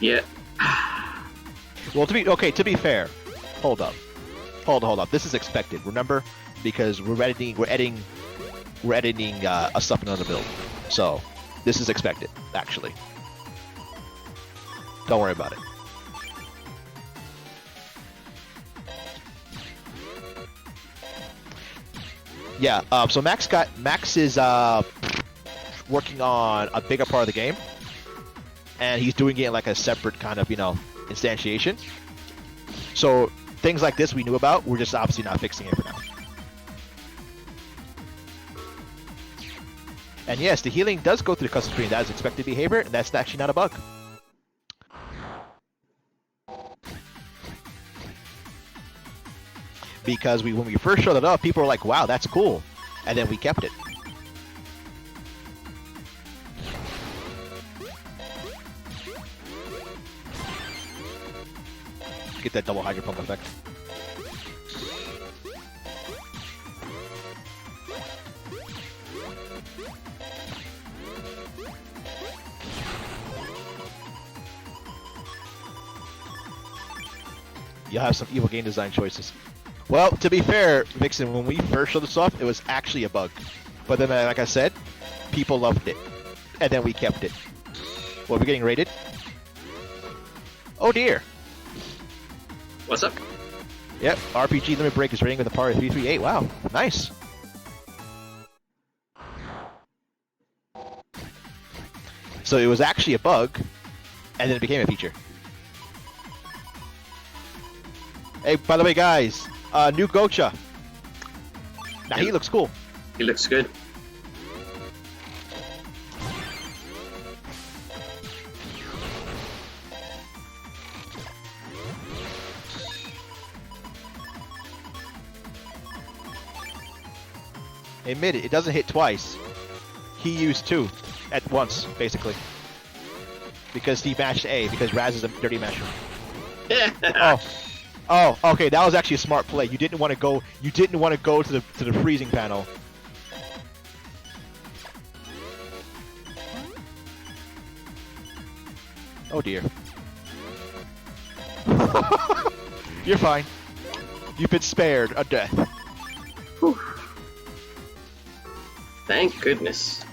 Yeah. Well, to be fair, hold up. This is expected. Remember, because we're editing a stuff in another build. So, this is expected, actually. Don't worry about it. Yeah. So Max is working on a bigger part of the game, and he's doing it in like a separate kind of instantiation. So things like this we knew about. We're just obviously not fixing it for now. And yes, the healing does go through the custom screen. That is expected behavior, and that's actually not a bug. Because when we first showed it up, people were like, wow, that's cool. And then we kept it. Get that double hydro pump effect. You'll have some evil game design choices. Well, to be fair, Vixen, when we first showed this off, it was actually a bug. But then, like I said, people loved it. And then we kept it. What, we're getting rated? Oh dear. What's up? Yep, RPG Limit Break is rating with a power of 338. Wow, nice. So it was actually a bug, and then it became a feature. Hey, by the way, guys, new Gocha. Now he looks cool. He looks good. Admit it, it doesn't hit twice. He used two at once, basically. Because he mashed A, because Raz is a dirty masher. Oh, okay, that was actually a smart play. You didn't want to go to the freezing panel. Oh dear. You're fine. You've been spared a death. Whew. Thank goodness.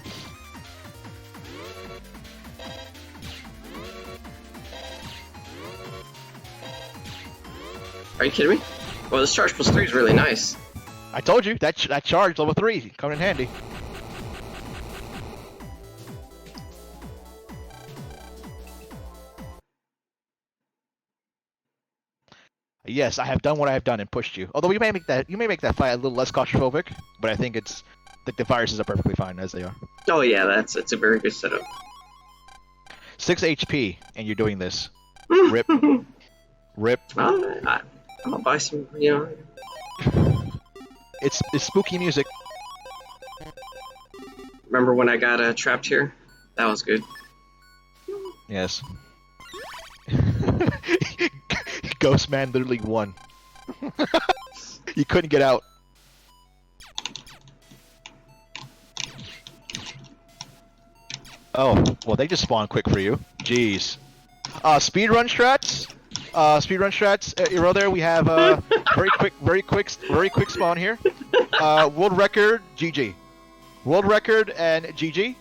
Are you kidding me? Well, this charge plus 3 is really nice. I told you, that charge level 3 coming in handy. Yes, I have done what I have done and pushed you. Although you may make that fight a little less claustrophobic, but I think the viruses are perfectly fine as they are. Oh yeah, it's a very good setup. 6 HP, and you're doing this. Rip. Rip. I'll buy some, It's spooky music. Remember when I got trapped here? That was good. Yes. Ghost Man literally won. You couldn't get out. Oh, well they just spawned quick for you. Jeez. Speedrun strats. Hero there we have very quick spawn here. World record, GG. World record and GG.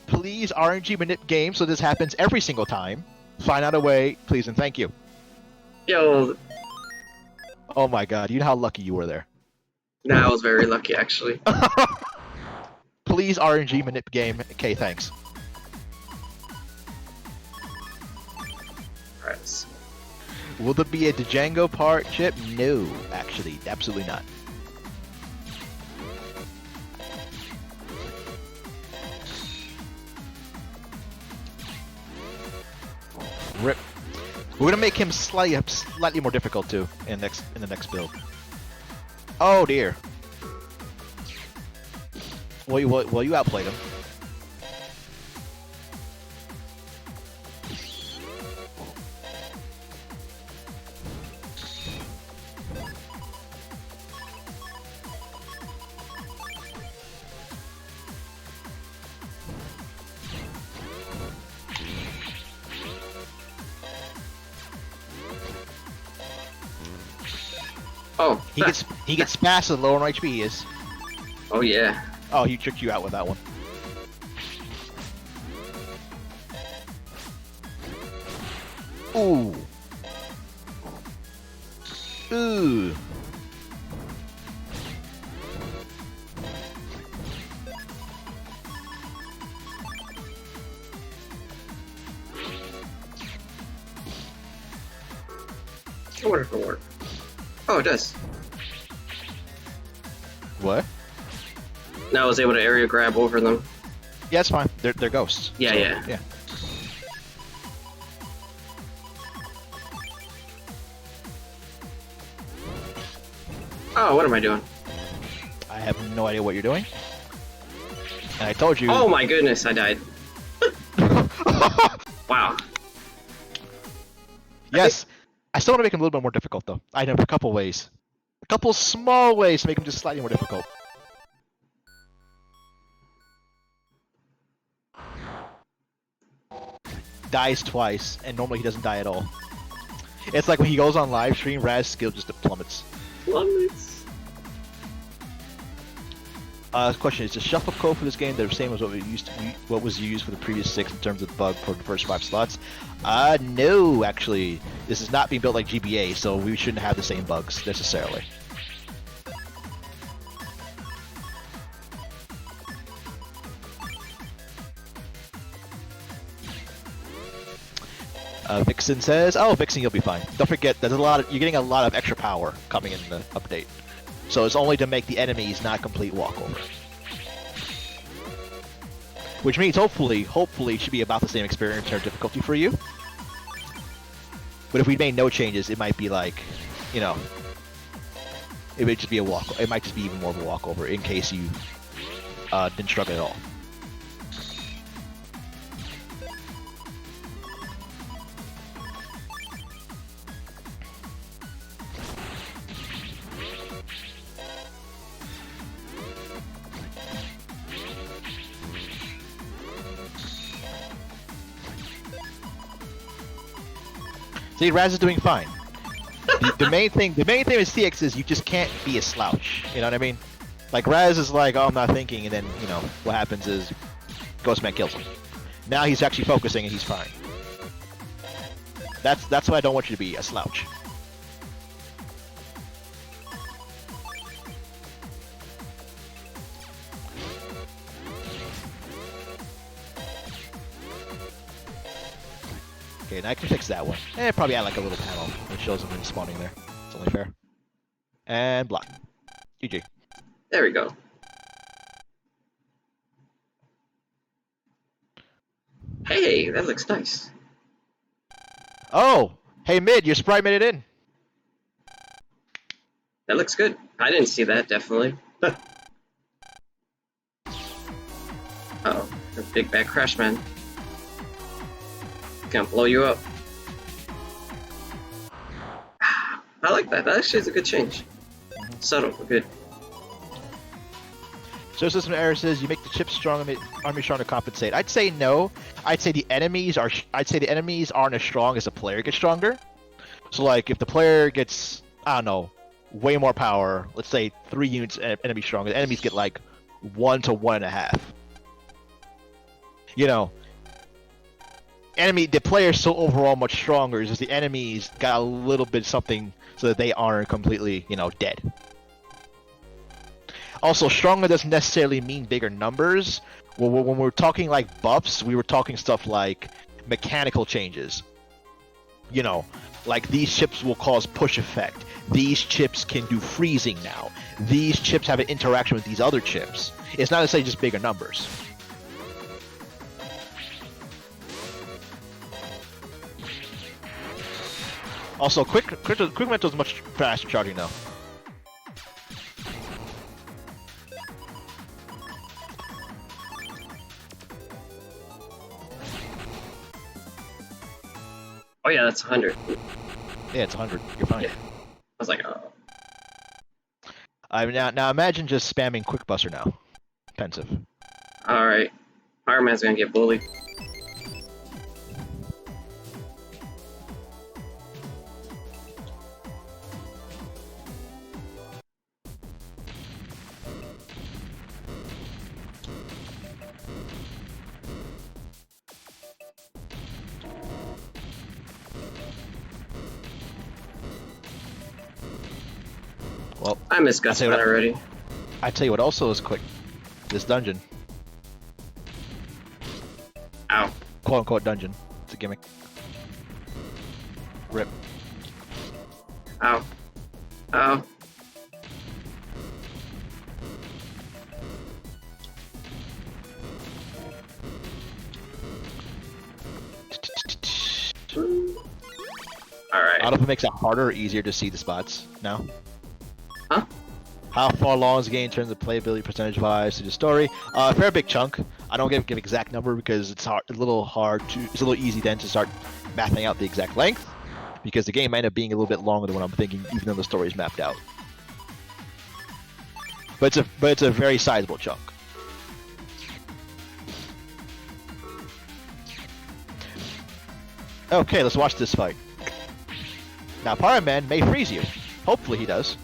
Please RNG manip game so this happens every single time. Find out a way, please and thank you. Yo. Oh my god, you know how lucky you were there. Nah, I was very lucky actually. Please RNG manip game. Okay, thanks. Alright. Will there be a Django part chip? No, actually, absolutely not. Rip. We're gonna make him slightly more difficult too in the next build. Oh dear. Well, you outplayed him. Oh. He gets fast the lower on HP he is. Oh yeah. Oh, he tricked you out with that one. Ooh. Ooh. I wonder if it'll work. Oh, it does. What? Now I was able to area grab over them. Yeah, it's fine. They're ghosts. Yeah, so, yeah. Yeah. Oh, what am I doing? I have no idea what you're doing. And I told you. Oh my goodness, I died. Wow. Yes. I still want to make him a little bit more difficult, though. I know a couple ways. A couple small ways to make him just slightly more difficult. Dies twice, and normally he doesn't die at all. It's like when he goes on live stream, Raz's skill just plummets. Plummets. Question is the shuffle code for this game the same as what was used for the previous 6 in terms of the bug for the first 5 slots? No, actually, this is not being built like GBA, so we shouldn't have the same bugs necessarily. Vixen says, "Oh, Vixen, you'll be fine. Don't forget, you're getting a lot of extra power coming in the update, so it's only to make the enemies not complete walkover." Which means hopefully it should be about the same experience or difficulty for you. But if we made no changes, it might be like, you know, it would just be a walk. It might just be even more of a walkover in case you didn't struggle at all. See, Raz is doing fine. The main thing with CX is you just can't be a slouch. You know what I mean? Like Raz is like, oh, I'm not thinking, and then you know what happens is Ghostman kills him. Now he's actually focusing and he's fine. That's why I don't want you to be a slouch. Okay, now I can fix that one. Probably add like a little panel that shows him spawning there. It's only fair. And block. GG. There we go. Hey, that looks nice. Oh! Hey, Mid, your sprite made it in. That looks good. I didn't see that, definitely. Uh-oh. A big bad crash, man. Gonna blow you up. I like that. That actually is a good change. Subtle, but good. So system error says you make the chips strong and make army strong to compensate. I'd say no. I'd say the enemies aren't as strong as the player gets stronger. So like if the player gets, I don't know, way more power, let's say 3 units enemy stronger, the enemies get like 1 to 1.5. You know, the player's still overall much stronger, is just the enemies got a little bit something so that they aren't completely, you know, dead. Also, stronger doesn't necessarily mean bigger numbers. When we're talking like buffs, we were talking stuff like mechanical changes. You know, like these chips will cause push effect. These chips can do freezing now. These chips have an interaction with these other chips. It's not necessarily just bigger numbers. Also, quick mental is much faster charging now. Oh yeah, that's 100. Yeah, it's 100. You're fine. Yeah. I was like, oh. Now imagine just spamming Quick Buster now. Pensive. Alright. Iron Man's gonna get bullied. Well, I missed Guts tell you Fight what- already. I tell you what also is quick. This dungeon. Ow. Quote unquote dungeon. It's a gimmick. Rip. Ow. Ow. Alright. I don't know if it makes it harder or easier to see the spots now. Huh? How far along is the game in terms of playability percentage wise to the story? A fair big chunk. I don't give exact number because it's hard, a little hard to. It's a little easy then to start mapping out the exact length because the game might end up being a little bit longer than what I'm thinking, even though the story is mapped out. But it's a very sizable chunk. Okay, let's watch this fight. Now, Pyro Man may freeze you. Hopefully he does.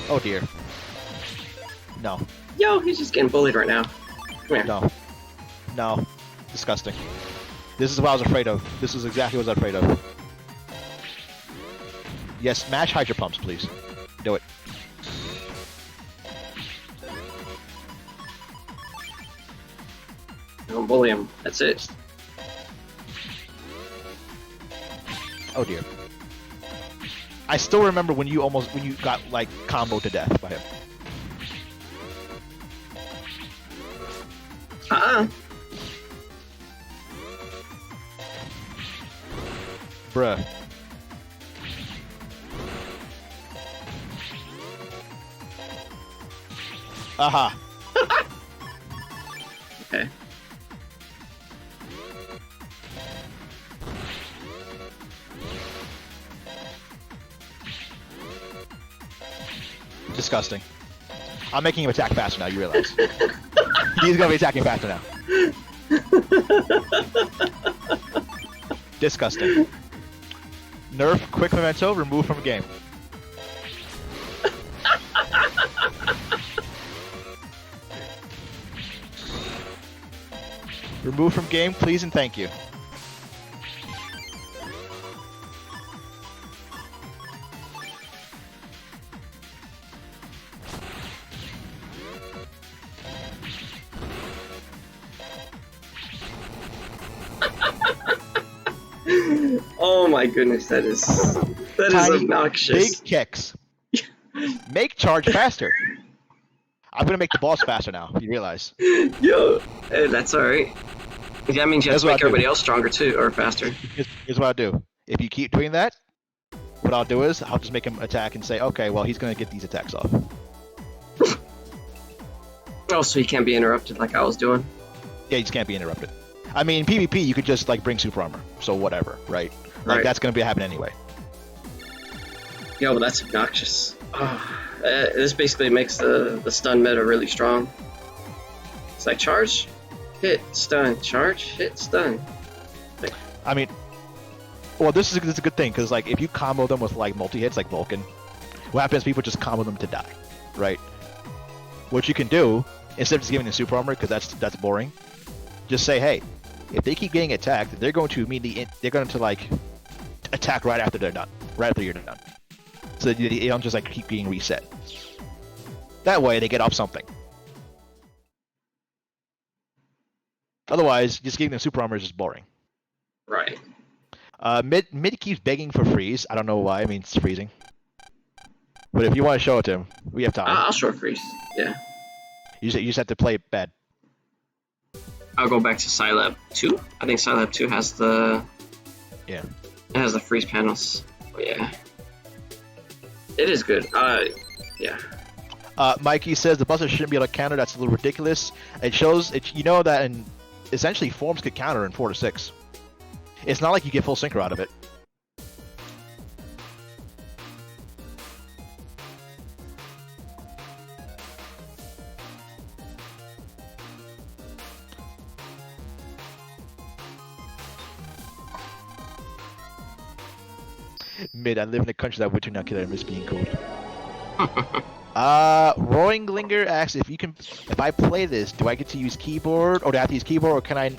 Oh dear. No. Yo, he's just getting bullied right now. Come here. No. No. Disgusting. This is what I was afraid of. This is exactly what I was afraid of. Yes, mash Hydro Pumps, please. Do it. Don't bully him. That's it. Oh dear. I still remember when you got like comboed to death by him. Bruh. Aha. Okay. Disgusting. I'm making him attack faster now, you realize. He's gonna be attacking faster now. Disgusting. Nerf, quick memento, remove from game. Remove from game, please and thank you. Oh my goodness, that is Tiny, obnoxious. big kicks. Make charge faster. I'm gonna make the boss faster now, you realize. Yo, hey, that's alright. That means you have That's to what make I do. everybody else stronger too, or faster. Here's what I'll do. If you keep doing that, what I'll do is I'll just make him attack and say, okay, well, he's gonna get these attacks off. Oh, so he can't be interrupted like I was doing. Yeah, he just can't be interrupted. I mean, PvP, you could just like bring super armor, so whatever, right? Like Right. that's gonna be happen anyway. Yo, but that's obnoxious. This basically makes the stun meta really strong. It's like charge, hit, stun, charge, hit, stun. I mean, well, this is a good thing because like if you combo them with like multi hits like Vulcan, what happens? People just combo them to die, right? What you can do instead of just giving them super armor because that's boring, just say, hey, if they keep getting attacked, they're going to immediately like attack right after they're done, right after you're done. So they don't just like keep being reset. That way they get off something. Otherwise, just giving them super armor is just boring. Right. Mid keeps begging for freeze. I don't know why. I mean, it's freezing. But if you want to show it to him, we have time. I'll short freeze. Yeah. You just have to play it bad. I'll go back to Scilab 2. I think Scilab 2 has the Yeah. it has the freeze panels. Oh, yeah. It is good. Yeah. Mikey says the buzzer shouldn't be able to counter. That's a little ridiculous. It shows it. You know that in essentially forms could counter in 4 to 6. It's not like you get full synchro out of it. Mid, I live in a country that winter not killer. I miss being cold. Roaring Linger asks if I play this, do I get to use keyboard, or do I have to use keyboard, or can I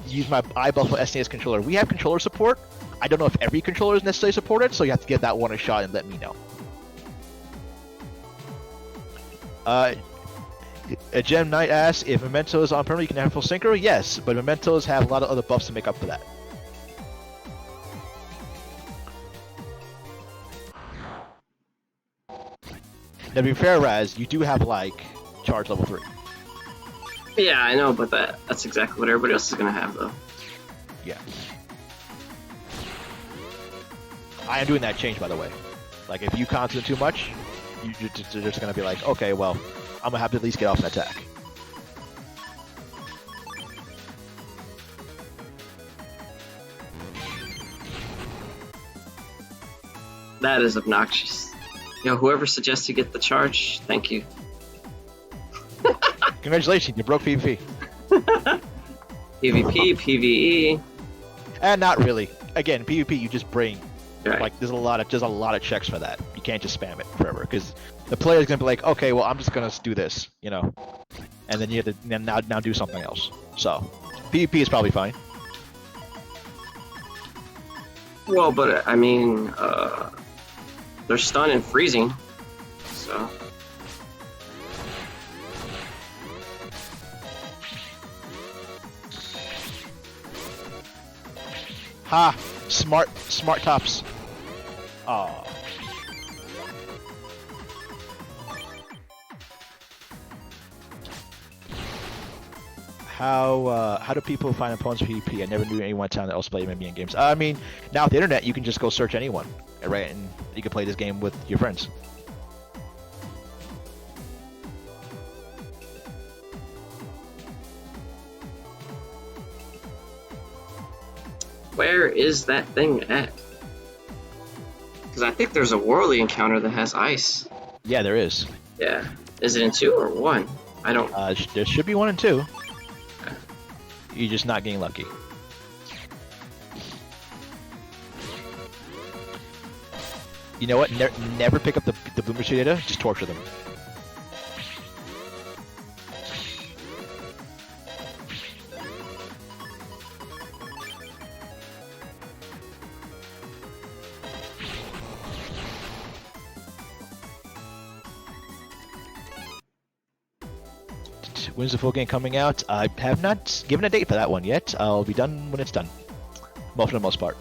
use my eyeball for SNES controller. We have controller support. I don't know if every controller is necessarily supported, so you have to give that one a shot and let me know. A Gem Knight asks if Memento is on permanent, you can have full synchro. Yes, but Mementos have a lot of other buffs to make up for that. Now, to be fair, Raz, you do have like charge level 3. Yeah, I know, but that's exactly what everybody else is gonna have, though. Yeah. I am doing that change, by the way. Like, if you content too much, you're just gonna be like, okay, well, I'm gonna have to at least get off an attack. That is obnoxious. Yo, whoever suggests you get the charge, thank you. Congratulations, you broke PvP. PvP, PvE. And not really. Again, PvP, you just bring Right. like there's a lot of checks for that. You can't just spam it forever because the player's gonna be like, okay, well, I'm just gonna do this, you know, and then you have to now do something else. So PvP is probably fine. Well, but I mean, they're stunned and freezing, so. Ha! Smart tops. Oh. How do people find opponents for PvP? I never knew anyone in town that also played MMBN games. I mean, now with the internet, you can just go search anyone, right? And you can play this game with your friends. Where is that thing at? Because I think there's a Worley encounter that has ice. Yeah, there is. Yeah. Is it in 2 or 1? I don't. There should be 1 and 2. You're just not getting lucky. You know what? Never pick up the boomer data. Just torture them. When's the full game coming out? I have not given a date for that one yet. I'll be done when it's done. Well, for the most part.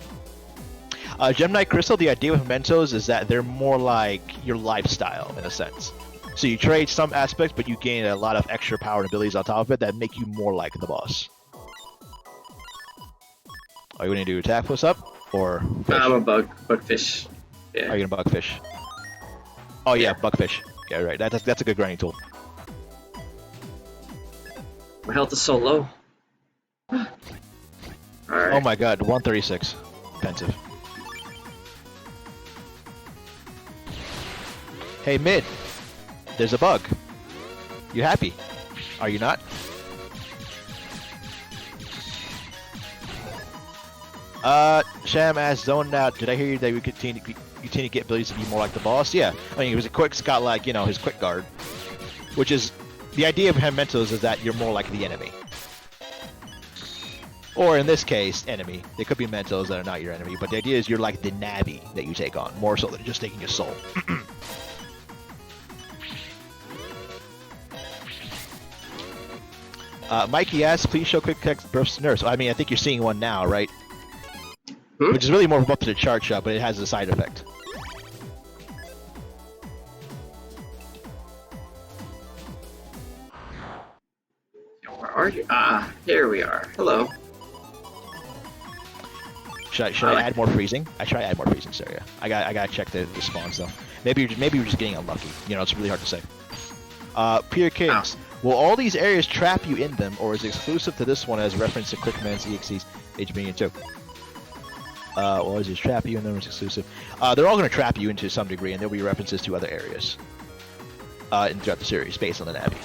Gem Knight Crystal, the idea with Mementos is that they're more like your lifestyle, in a sense. So you trade some aspects, but you gain a lot of extra power and abilities on top of it that make you more like the boss. Are you going to do attack plus up? Or fish? I'm a bugfish. Yeah. Are you going to bugfish? Oh yeah, bugfish. Yeah, right. That's a good grinding tool. My health is so low. Alright. Oh my god, 136. Pensive. Hey, mid. There's a bug. You happy? Are you not? Sham asked, zoned out. Did I hear you that we continue to get abilities to be more like the boss? Yeah. I mean, he was a quick's got like, you know, his quick guard. Which is, the idea of Mementos is that you're more like the enemy. Or in this case, enemy. They could be Mentos that are not your enemy, but the idea is you're like the Navi that you take on, more so than just taking a soul. Mikey asks, please show quick text bursts to nurse. I mean, I think you're seeing one now, right? Which is really more up to the chart shot, but it has a side effect. Where are you? Ah, here we are. Hello. Should I add more freezing? I try to add more freezing, Saria. I gotta check the spawns though. Maybe you're just getting unlucky. You know, it's really hard to say. Peter Kings, will all these areas trap you in them, or is it exclusive to this one as reference to Quickman's EXE's HBN 2? Well, is it trap you in them, or is it exclusive? They're all gonna trap you into some degree, and there'll be references to other areas throughout the series based on the Navi.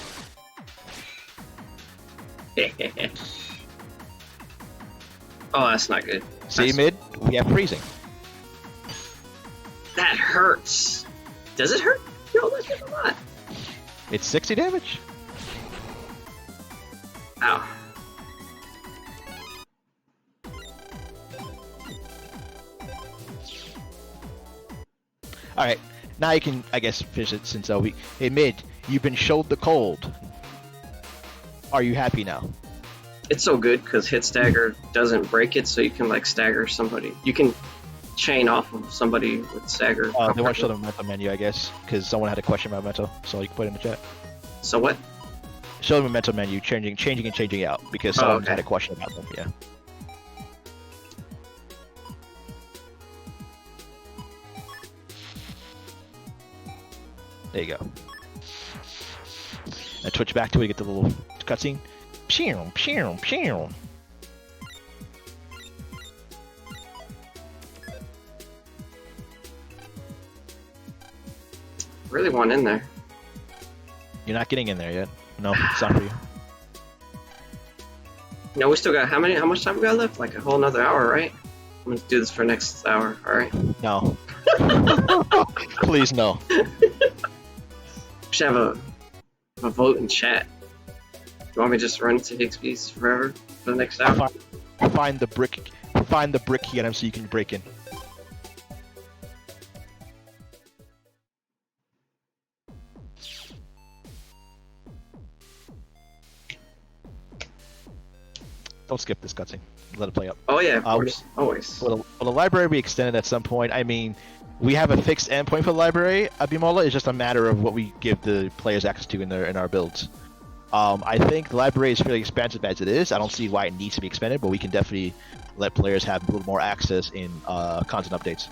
Oh, that's not good. See, mid, we have freezing. That hurts. Does it hurt? No, that hurt a lot. It's 60 damage. Ow. All right, now you can, I guess, finish it since hey Mid, you've been showed the cold. Are you happy now? It's so good because hit stagger doesn't break it, so you can like stagger somebody. You can chain off of somebody with stagger. They want to show the mental menu, I guess, because someone had a question about mental, so you can put it in the chat. So what? Show them a mental menu, changing and changing out, because someone had a question about them. Yeah. There you go. Now twitch back to it, get the little cutscene. Pew, pew, pew. Really want in there. You're not getting in there yet. No, it's not for you. No, we still got how much time we got left? Like a whole another hour, right? I'm gonna do this for next hour, alright? No. Please no. We should have a vote in chat. You want me to just run to Higsby's forever for the next hour? Find the brick key on him so you can break in. Don't skip this cutscene. Let it play up. Oh yeah, of course. Always. Will the library be extended at some point? I mean, we have a fixed endpoint for the library, Abimola. It's just a matter of what we give the players access to in our builds. I think the library is fairly expansive as it is. I don't see why it needs to be expanded, but we can definitely let players have a little more access in content updates.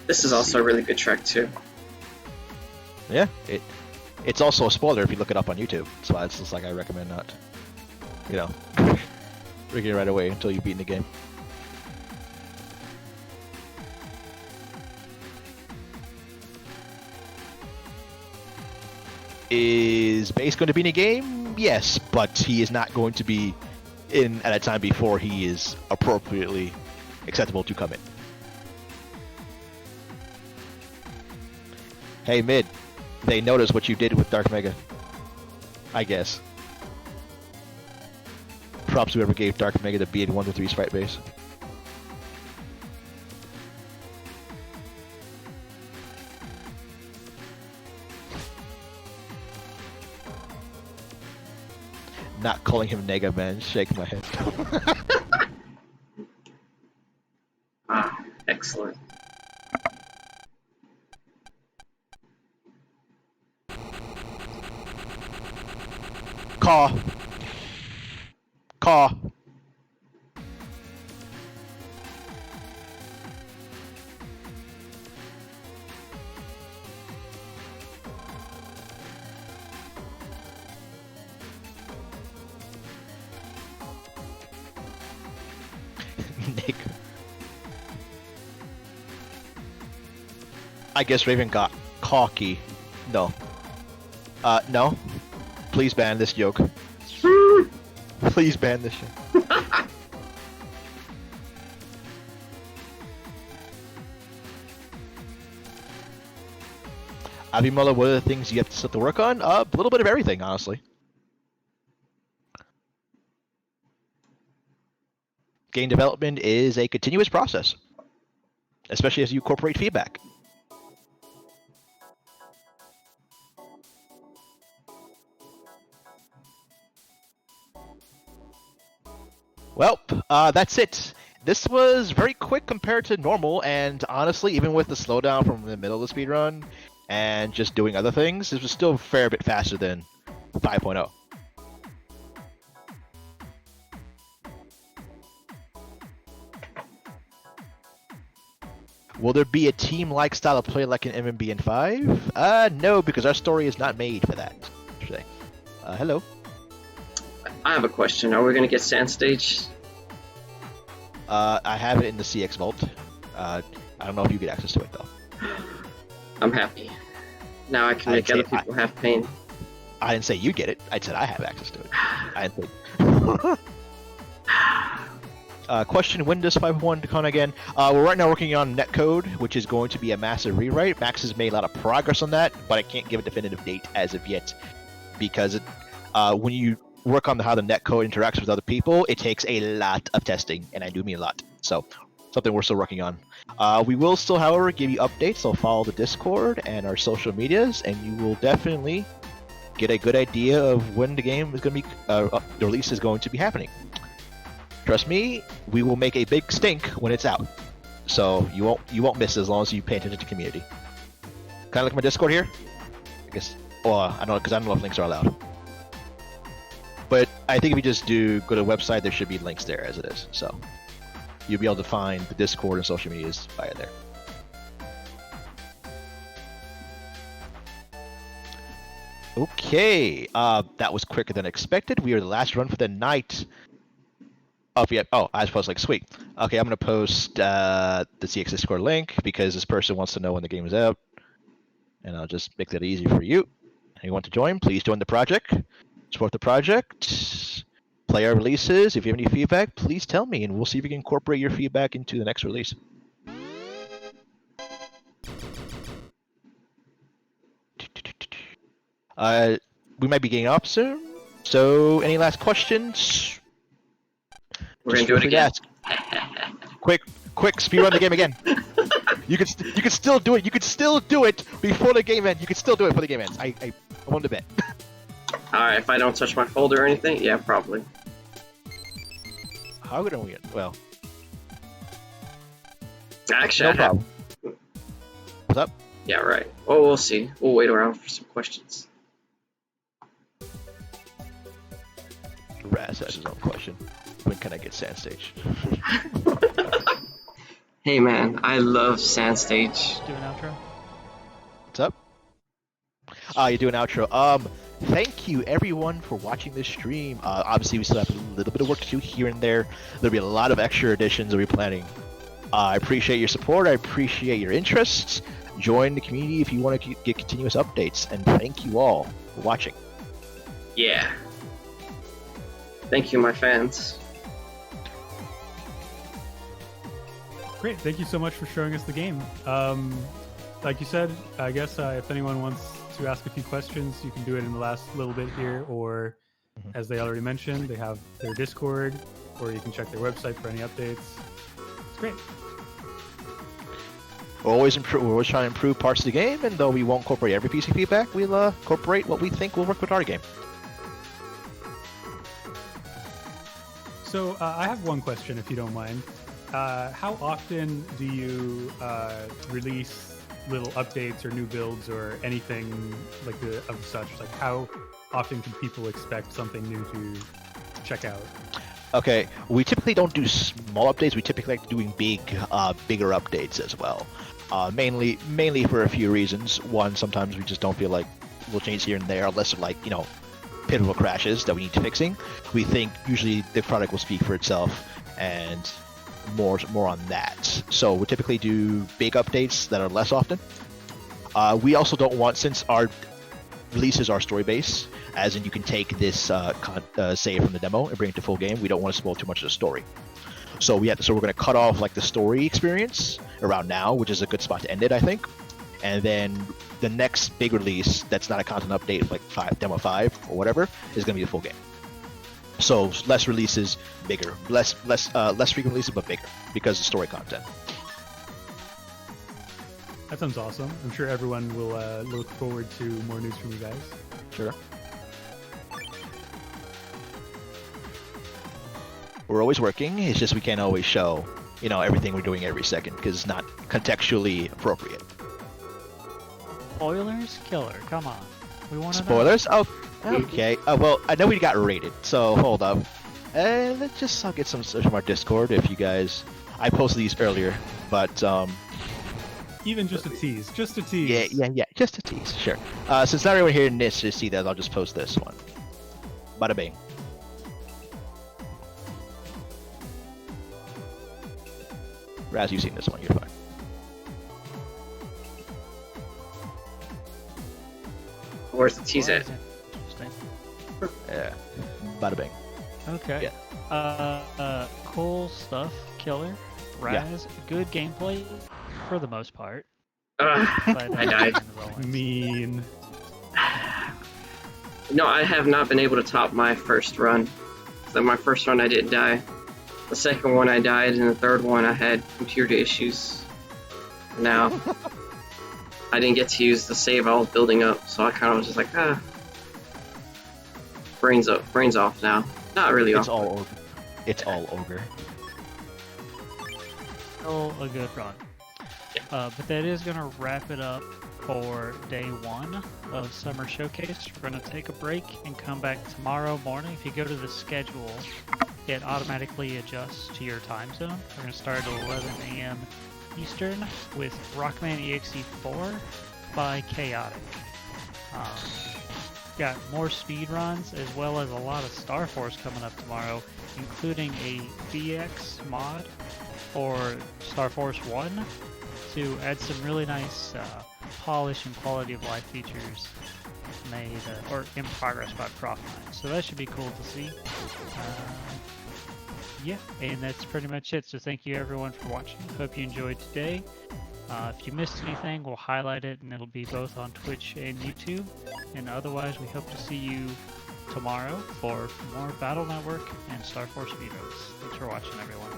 This is also a really good track too. Yeah, it's also a spoiler if you look it up on YouTube. So it's just like I recommend not, breaking it right away until you've beaten the game. Is Base going to be in a game? Yes, but he is not going to be in at a time before he is appropriately acceptable to come in. Hey, Mid, they noticed what you did with Dark Mega. I guess. Props whoever gave Dark Mega the BN1-3 sprite base. Not calling him Nega, man. Shaking my head. Excellent. Caw. Caw. Nick. I guess Raven got cocky. No. No. Please ban this joke. Please ban this shit. Abimola, what are the things you have to start to work on? A little bit of everything, honestly. Game development is a continuous process, especially as you incorporate feedback. Well, that's it. This was very quick compared to normal, and honestly, even with the slowdown from the middle of the speedrun and just doing other things, this was still a fair bit faster than 5.0. Will there be a team-like style of play like in MMBN 5? No, because our story is not made for that today. Hello. I have a question. Are we gonna get Sand Stage? I have it in the CX Vault. I don't know if you get access to it though. I'm happy. Now I can make other people have pain. I didn't say you get it. I said I have access to it. I didn't say. Question: when does 5.1 come again? We're right now working on netcode, which is going to be a massive rewrite. Max has made a lot of progress on that, but I can't give a definitive date as of yet because when you work on how the netcode interacts with other people, it takes a lot of testing, and I do mean a lot. So, something we're still working on. We will still, however, give you updates. So follow the Discord and our social medias, and you will definitely get a good idea of when the game is going to be, the release is going to be happening. Trust me, we will make a big stink when it's out. So you won't miss it as long as you pay attention to community. Can I look at my Discord here? I guess. Well, I don't know, because I don't know if links are allowed. But I think if you just go to the website, there should be links there as it is. So you'll be able to find the Discord and social medias via there. Okay, that was quicker than expected. We are the last run for the night. Oh, yeah. Oh, I suppose, like, sweet. Okay, I'm going to post the CX Discord link because this person wants to know when the game is out. And I'll just make that easy for you. If you want to join, please join the project. Support the project. Play our releases. If you have any feedback, please tell me, and we'll see if we can incorporate your feedback into the next release. We might be getting up soon. So, any last questions? We're gonna do it again. Quick, speedrun the game again. You could still do it. You could still do it before the game ends. You could still do it before the game ends. I won the bet. Alright, if I don't touch my folder or anything, yeah, probably. How would I win? Well, actually, no problem. What's up? Yeah, right. Oh, we'll see. We'll wait around for some questions. Raz has his own question. When can I get Sand Stage? Hey man, I love Sand Stage. Do an outro. What's up? You do an outro. Thank you everyone for watching this stream. Obviously we still have a little bit of work to do here and there. There'll be a lot of extra additions we'll be planning. I appreciate your support. I appreciate your interests. Join the community if you want to get continuous updates. And thank you all for watching. Yeah. Thank you, my fans. Great, thank you so much for showing us the game. Like you said, I guess if anyone wants to ask a few questions, you can do it in the last little bit here, or as they already mentioned, they have their Discord, or you can check their website for any updates. It's great. We're always trying to improve parts of the game, and though we won't incorporate every piece of feedback, we'll incorporate what we think will work with our game. So I have one question, if you don't mind. How often do you release little updates or new builds or anything like of such? Like, how often can people expect something new to check out? Okay, we typically don't do small updates. We typically like doing bigger updates as well. Mainly for a few reasons. One, sometimes we just don't feel like we'll change here and there, unless of pivotal crashes that we need fixing. We think usually the product will speak for itself, and more on that. So we typically do big updates that are less often. We also don't want, since our releases are story based, as in you can take this save from the demo and bring it to full game. We don't want to spoil too much of the story. So we're going to cut off the story experience around now, which is a good spot to end it, I think. And then the next big release that's not a content update, like demo 5 or whatever, is going to be a full game. So less releases, bigger. Less frequent releases, but bigger, because of story content. That sounds awesome. I'm sure everyone will look forward to more news from you guys. Sure. We're always working. It's just we can't always show, everything we're doing every second, because it's not contextually appropriate. Spoilers? Killer, come on. We want to Spoilers? Oh, okay. Well, I know we got rated, so hold up. I'll get some from our Discord if you guys... I posted these earlier, but... Even just a tease. Just a tease. Yeah, just a tease, sure. Since not everyone here needs to see that, I'll just post this one. Bada bing. Raz, you've seen this one, you're fine. Where's the tease at? Interesting. Yeah. Bada bing. Okay. Yeah. Cool stuff, Killer. Raz, good gameplay for the most part. I died. Mean. No, I have not been able to top my first run. So my first run I didn't die. The second one I died, and the third one I had computer issues. Now, I didn't get to use the save I was building up, so I kind of was just like, brains off now. Not really It's off. all ogre. It's all ogre. Still a good run. But that is going to wrap it up for day 1 of Summer Showcase. We're going to take a break and come back tomorrow morning. If you go to the schedule, it automatically adjusts to your time zone. We're going to start at 11 a.m. Eastern with Rockman EXE4 by Chaotic. Got more speed runs as well as a lot of Star Force coming up tomorrow, including a VX mod for Star Force 1 to add some really nice polish and quality of life features made or in progress by Prof9. So that should be cool to see. Yeah, and that's pretty much it. So thank you everyone for watching. Hope you enjoyed today. If you missed anything, we'll highlight it, and it'll be both on Twitch and YouTube. And otherwise, we hope to see you tomorrow for more Battle Network and Star Force speedruns. Thanks for watching, everyone.